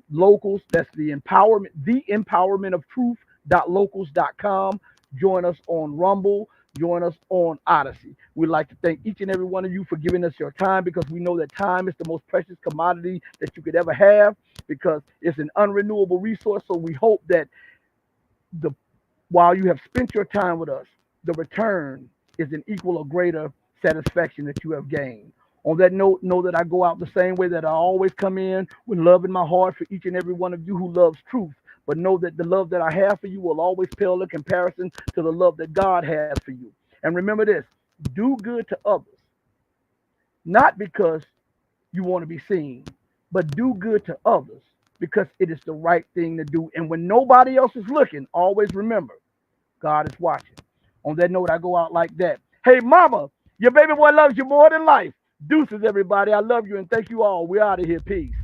Locals. That's the empowerment of truth.locals.com. Join us on Rumble. Join us on Odyssey. We'd like to thank each and every one of you for giving us your time because we know that time is the most precious commodity that you could ever have because it's an unrenewable resource. So we hope that while you have spent your time with us, the return is an equal or greater satisfaction that you have gained. On that note, know that I go out the same way that I always come in with love in my heart for each and every one of you who loves truth. But know that the love that I have for you will always pale in comparison to the love that God has for you. And remember this, do good to others, not because you want to be seen, but do good to others because it is the right thing to do. And when nobody else is looking, always remember, God is watching. On that note, I go out like that. Hey, mama, your baby boy loves you more than life. Deuces, everybody. I love you and thank you all. We're out of here. Peace.